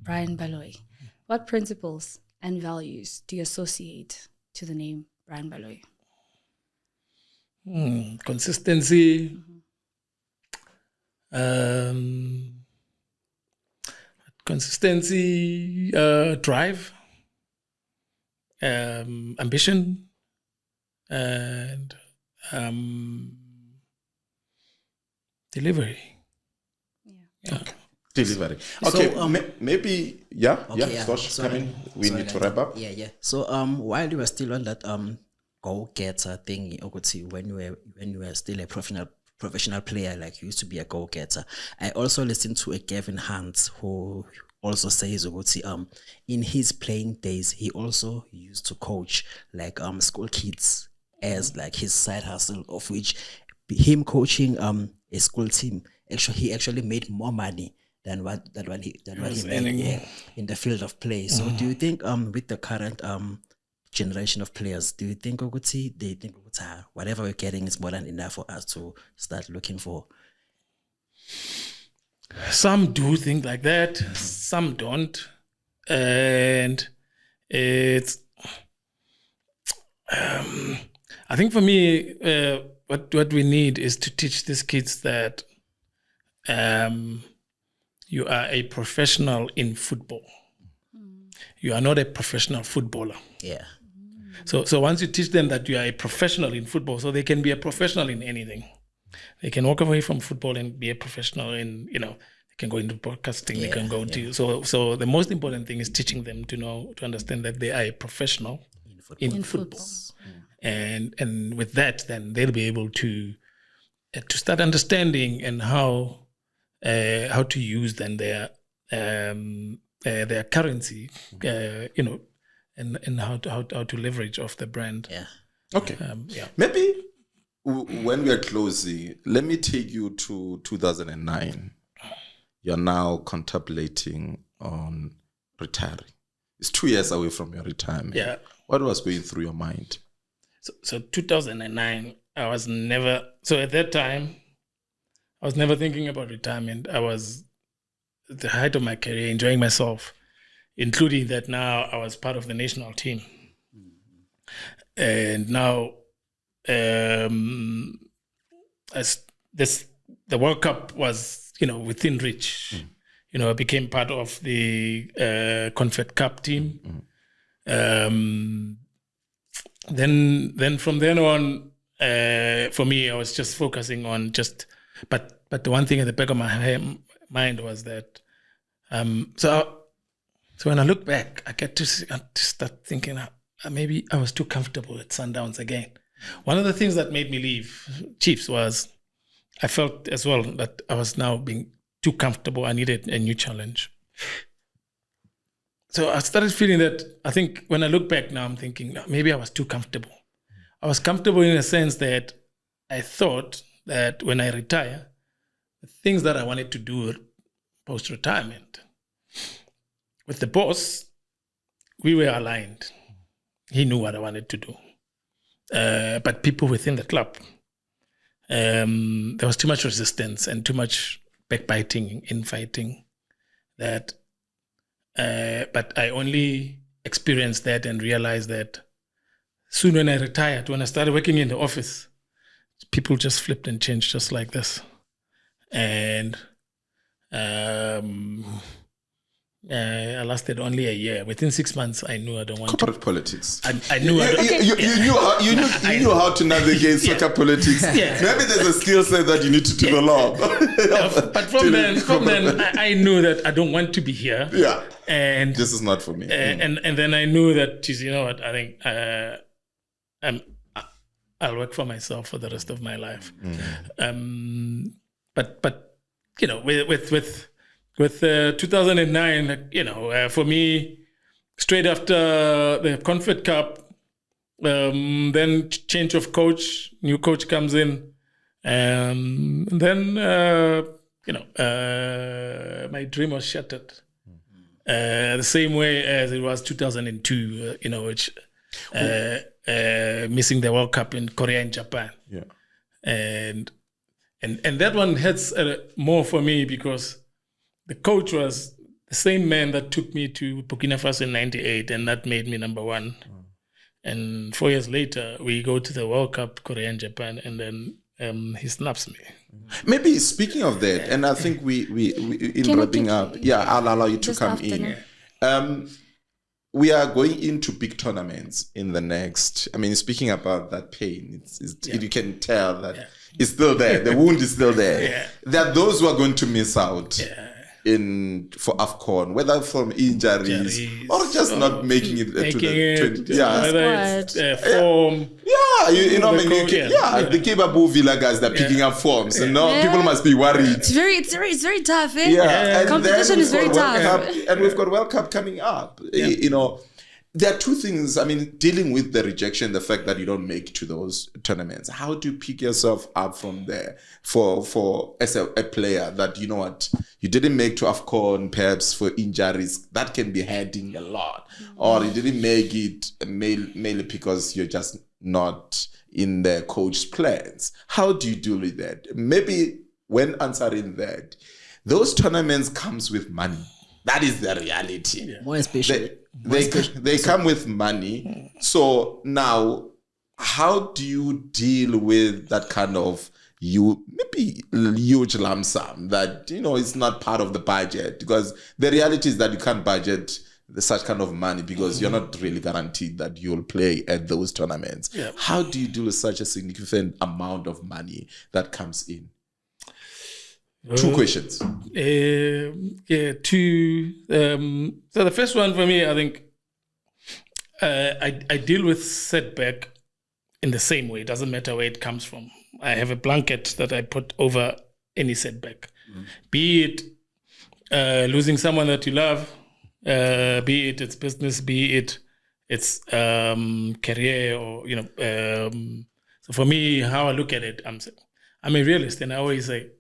Brian Baloyi, what principles and values do you associate to the name Brian Baloyi? Consistency. Consistency, drive, ambition, and delivery. Yeah. Delivery. Okay, so, maybe Tosh, come in. We need to wrap up. Yeah. So while you were still on that go-getter thing, when you were still a professional player, like you used to be a go-getter, I also listened to a Gavin Hunt who also says in his playing days he also used to coach like school kids as like his side hustle, of which him coaching a school team he actually made more money than what he made in the field of play. So do you think with the current generation of players, do you think they think whatever we're getting is more than enough for us to start looking for? Some do think like that, some don't. And it's, I think for me, what we need is to teach these kids that you are a professional in football. You are not a professional footballer. Yeah. So once you teach them that you are a professional in football, so they can be a professional in anything. They can walk away from football and be a professional in, they can go into broadcasting, they can go into, so the most important thing is teaching them to understand that they are a professional in football. And with that, then they'll be able to start understanding and how to use then their currency, and how to leverage off the brand. Yeah. Okay. Maybe when we are closing, let me take you to 2009. You're now contemplating on retiring. It's 2 years away from your retirement. Yeah. What was going through your mind? So 2009, at that time, I was never thinking about retirement. I was at the height of my career, enjoying myself, including that now I was part of the national team. And now, as the World Cup was, within reach. I became part of the Confed Cup team. Then from then on, for me, I was just focusing on but the one thing at the back of my mind was that, so when I look back, I get to start thinking, maybe I was too comfortable at Sundowns again. One of the things that made me leave Chiefs was I felt as well that I was now being too comfortable. I needed a new challenge. So I started feeling that, I think when I look back now, I'm thinking maybe I was too comfortable. I was comfortable in a sense that I thought that when I retire, the things that I wanted to do post-retirement, with the boss, we were aligned. He knew what I wanted to do. But people within the club, there was too much resistance and too much backbiting, infighting, that. But I only experienced that and realized that soon when I retired, when I started working in the office, people just flipped and changed just like this. And I lasted only a year. Within 6 months, I knew I don't want corporate politics. I knew you knew how to navigate soccer politics. Yeah. Maybe there's a skill set that you need to develop. But from then, I knew that I don't want to be here. Yeah. And this is not for me. And then I knew that, geez, you know what? I think I'll work for myself for the rest of my life. But you know, with 2009, for me, straight after the Confed Cup, then change of coach, new coach comes in, and then my dream was shattered. The same way as it was 2002, which missing the World Cup in Korea and Japan. Yeah, and that one hurts more for me because the coach was the same man that took me to Burkina Faso in 98, and that made me number one. And 4 years later, we go to the World Cup, Korea and Japan, and then he snaps me. Maybe speaking of that, and I think we in wrapping up, I'll allow you to come in. We are going into big tournaments in the next. I mean, speaking about that pain, you can tell that it's still there. The wound is still there. Yeah. There are those who are going to miss out for AFCON, whether from injuries or just not making it to the 20. Whether it's form. The Kebabu Villa guys, they're picking up forms. And now people must be worried. It's very tough, eh? And competition is very tough. And we've got World Cup coming up. there are two things. I mean, dealing with the rejection, the fact that you don't make it to those tournaments. How do you pick yourself up from there for as a player that, you know what, you didn't make to AFCON, perhaps for injuries, that can be hurting a lot. Or you didn't make it mainly because you're just not in the coach's plans. How do you deal with that? Maybe when answering that, those tournaments comes with money. That is the reality. Yeah. More especially. They come with money. So now, how do you deal with that kind of maybe huge lump sum that, you know, it's not part of the budget? Because the reality is that you can't budget such kind of money because you're not really guaranteed that you'll play at those tournaments. Yeah. How do you deal with such a significant amount of money that comes in? Two questions. Two. So the first one for me, I think I deal with setback in the same way. It doesn't matter where it comes from. I have a blanket that I put over any setback. Be it losing someone that you love, be it it's business, be it it's career, or, you know. So for me, how I look at it, I'm a realist, and I always say,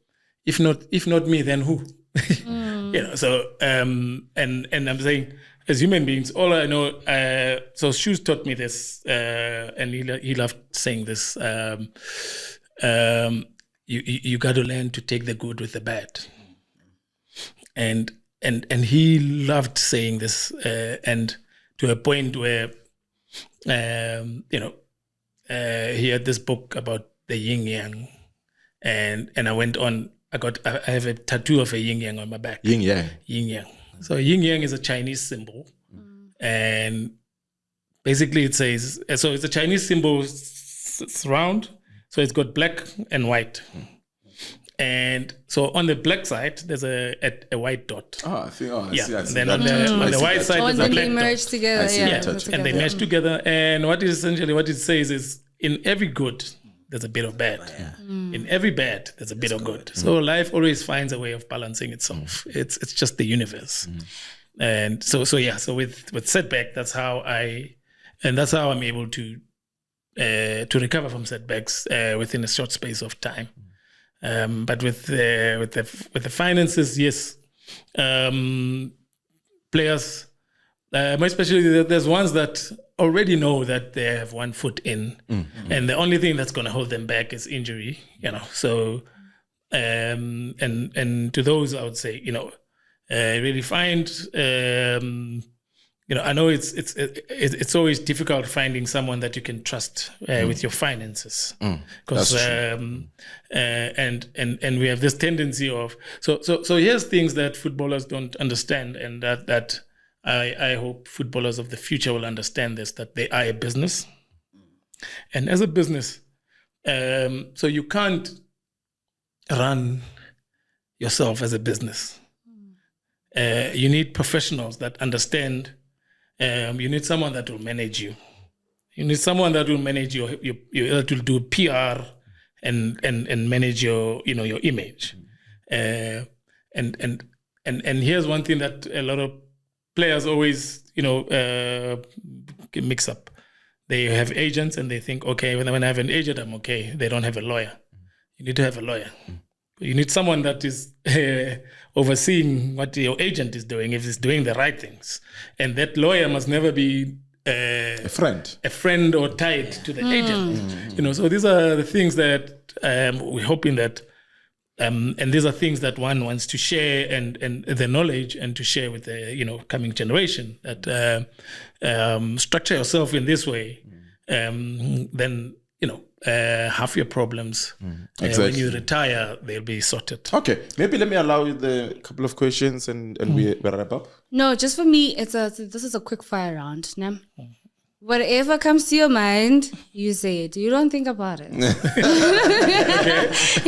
if not me, then who? You know. So and I'm saying, as human beings, all I know. So Shoes taught me this, and he loved saying this. You got to learn to take the good with the bad, and he loved saying this, and to a point where, you know, he had this book about the yin yang, and I went on. I have a tattoo of a yin yang on my back. Yin yang. Yin yang. So yin yang is a Chinese symbol, and basically it says, so it's a Chinese symbol. It's round, so it's got black and white, and so on the black side there's a white dot. I see. And then on the white side there's a black they merge dot. together. And they merge together. And what it says is, in every good there's a bit of bad. In every bad, there's a bit of good. So life always finds a way of balancing itself. It's just the universe. And so with setback, that's how I'm able to recover from setbacks within a short space of time. But with the finances, yes, players, more especially, there's ones that already know that they have one foot in, and the only thing that's going to hold them back is injury, you know. So, and to those, I would say, you know, really find, you know, I know it's always difficult finding someone that you can trust with your finances, because and we have this tendency of so here's things that footballers don't understand, and that I hope footballers of the future will understand this, that they are a business. And as a business, so you can't run yourself as a business. You need professionals that understand. You need someone that will manage you. You need someone that will manage your that will do PR and manage your image. And here's one thing that a lot of players always, mix up. They have agents and they think, okay, when I have an agent, I'm okay. They don't have a lawyer. You need to have a lawyer. You need someone that is overseeing what your agent is doing, if he's doing the right things. And that lawyer must never be a friend or tied to the agent. So these are the things that we're hoping that and these are things that one wants to share and the knowledge and to share with the coming generation, that structure yourself in this way, then half your problems when you retire, they'll be sorted. Okay, maybe let me allow you the couple of questions and we wrap up. No, just for me, this is a quick fire round. Nah? Whatever comes to your mind, you say it. You don't think about it. You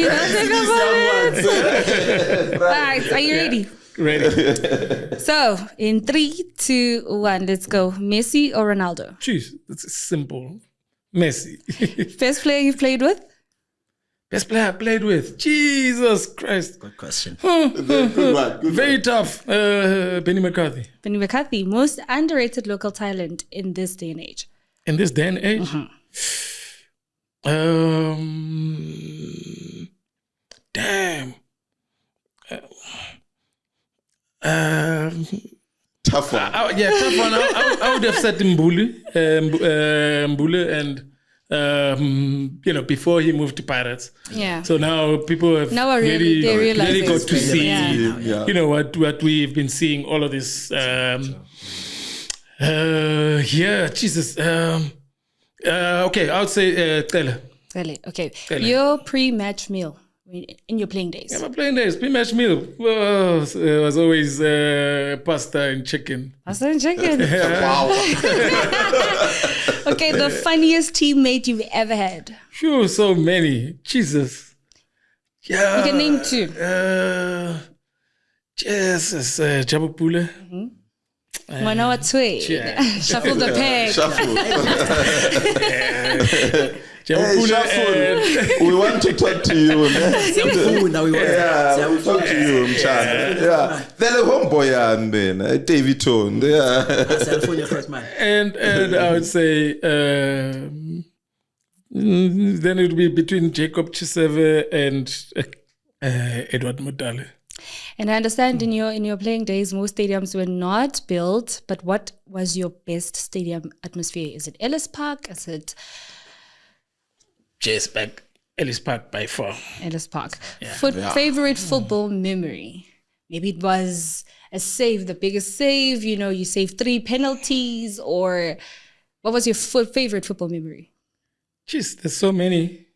don't think about it. Right, are you ready? Ready. So, in 3, 2, 1, let's go. Messi or Ronaldo? Jeez, it's simple. Messi. Best player you played with? Best player I played with. Jesus Christ. Good question. Good one. Very tough. Benny McCarthy. Benny McCarthy, most underrated local talent in this day and age. In this day and age? Damn. Tough one. Tough one. I would have said Mbule, and before he moved to Pirates. Yeah. So now people have really got to see, yeah. what we've been seeing. All of this. Jesus. Okay, I would say Tele. Really? Okay. Your pre-match meal in your playing days. Yeah, my playing days, pre-match meal was always pasta and chicken. Pasta and chicken. Wow. Okay, the funniest teammate you've ever had. Sure, so many. Jesus. Yeah. You can name 2. Jesus, Jabupule. Mwana wa Twe. Shuffle the pack. Hey, Shuffle, we want to talk to you, man. We talk to you, Mchana. Yeah, they're a homeboy, man. David Tone. Yeah. And I would say then it would be between Jacob Chiseve and Edward Mudale. And I understand in your playing days, most stadiums were not built. But what was your best stadium atmosphere? Is it Ellis Park? Is it Ellis Park by far. Ellis Park. Favorite football memory? Maybe it was a save, the biggest save. You saved 3 penalties, or what was your favorite football memory? Jeez, there's so many.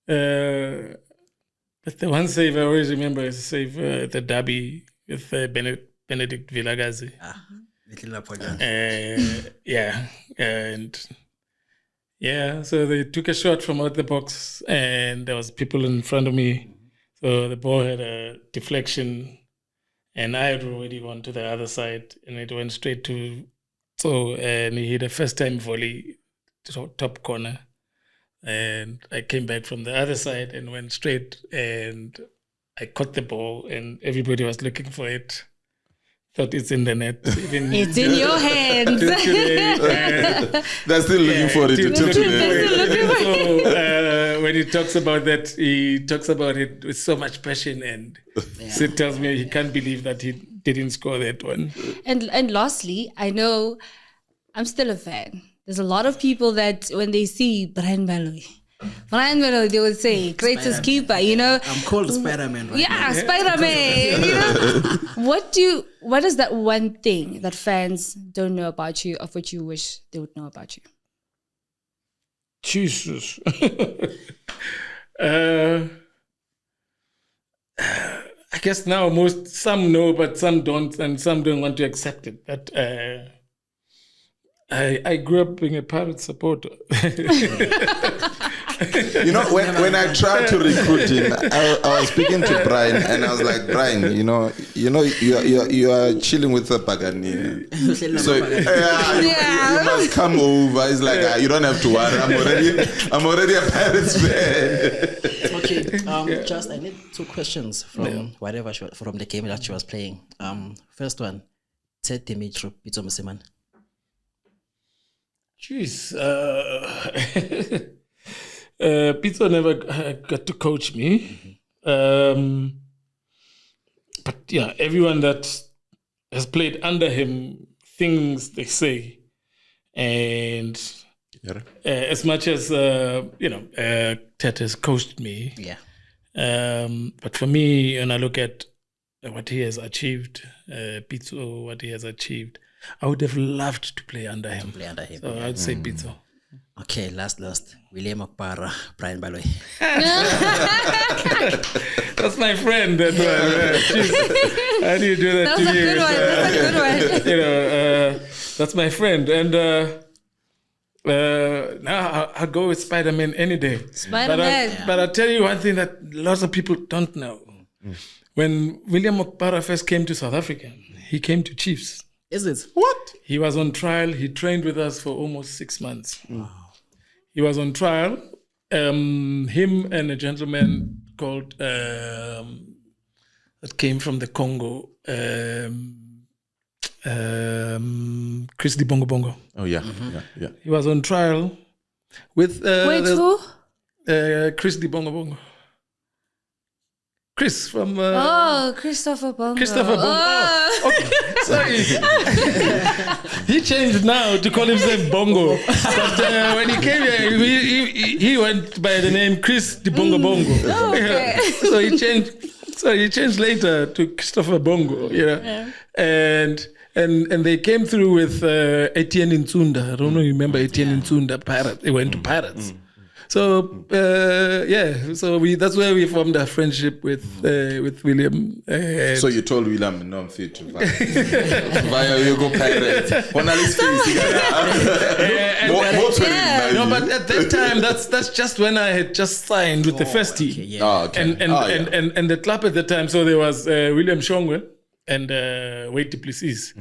But the one save I always remember is save the derby with Benedict Villagazi. So they took a shot from out the box, and there was people in front of me. So the ball had a deflection, and I had already gone to the other side, and it went straight to. And he hit a first-time volley to top corner. And I came back from the other side and went straight, and I caught the ball, and everybody was looking for it. Thought it's in the net. It's in your hands. They're still looking for it until today. So when he talks about that, he talks about it with so much passion, and Sid tells me he can't believe that he didn't score that one. And lastly, I know I'm still a fan. There's a lot of people that when they see Brian Baloyi, they would say, greatest keeper, I'm called Spider-Man right now. Spider-Man, what is that one thing that fans don't know about you, of which you wish they would know about you? Jesus. I guess now some know, but some don't, and some don't want to accept it. But I grew up being a Pirates supporter. When I tried to recruit him, I was speaking to Brian, and I was like, Brian, you are chilling with the Pagani, so you must come over. He's like, you don't have to worry. I'm already a Pirates fan. Okay, just I need 2 questions from from the game that she was playing. First one, Ted Dimitri Pito Musiman. Jeez, Pizzo never got to coach me. But yeah, everyone that has played under him, things they say. And as much as, Ted has coached me. Yeah. But for me, when I look at what he has achieved, Pizzo, what he has achieved, I would have loved to play under him. So I'd say Pizzo. Okay, last. William Okpara, Brian Baloyi. That's my friend. That one. How do you do that to me? That's a good one. That's my friend. And now I'll go with Spider-Man any day. Spider-Man. But I'll tell you one thing that lots of people don't know. When William Okpara first came to South Africa, he came to Chiefs. Is it? What? He was on trial. He trained with us for almost 6 months. Wow. He was on trial. him and a gentleman called that came from the Congo, Chris Di Bongo Bongo. Oh yeah, yeah. He was on trial with Wait, who? Chris Di Bongo Bongo. Chris from Christopher Bongo. Christopher Bongo. Oh, okay. Sorry. He changed now to call himself Bongo. But when he came here, he went by the name Chris Di Bongo Bongo. Oh, okay. So he changed later to Christopher Bongo. And they came through with Etienne Nsunda. I don't know if you remember Etienne Nsunda, Pirates. They went to Pirates. So that's where we formed a friendship with William. So you told William, no, I'm fit to via you go Pirates. No, but at that time, that's just when I had just signed with the first team. And the club at the time. So there was William Shongwe and Wade du Plessis.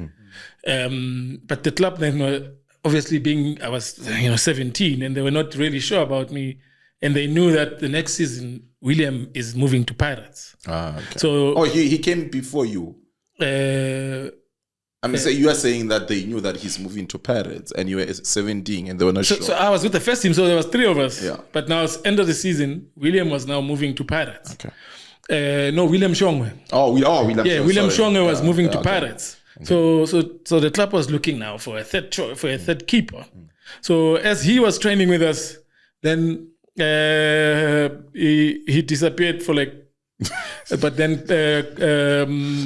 But the club then. Obviously, I was 17, and they were not really sure about me, and they knew that the next season William is moving to Pirates. Okay. So, he came before you. So you are saying that they knew that he's moving to Pirates, and you were 17, and they were not sure. So I was with the first team, so there was 3 of us. Yeah. But now it's end of the season. William was now moving to Pirates. Okay. No, William Shongwe. William. Yeah, William Shongwe was moving to Pirates. Okay. So the club was looking now for a third keeper. So as he was training with us, then he disappeared for like. But then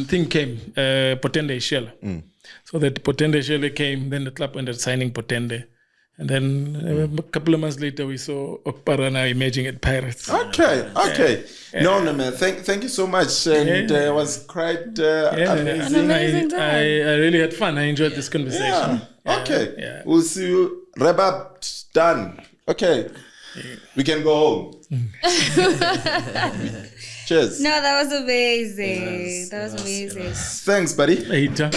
thing came, Potende Ishela. So that Potende Ishela came, then the club ended signing Potende. And then a couple of months later, we saw Okparana emerging at Pirates. Okay. No, man. Thank you so much. And it was quite amazing. An amazing time. I really had fun. I enjoyed this conversation. Okay. Yeah. We'll see you. Wrap up. Done. Okay. We can go home. Cheers. No, that was amazing. That was amazing. Thanks, buddy. Later.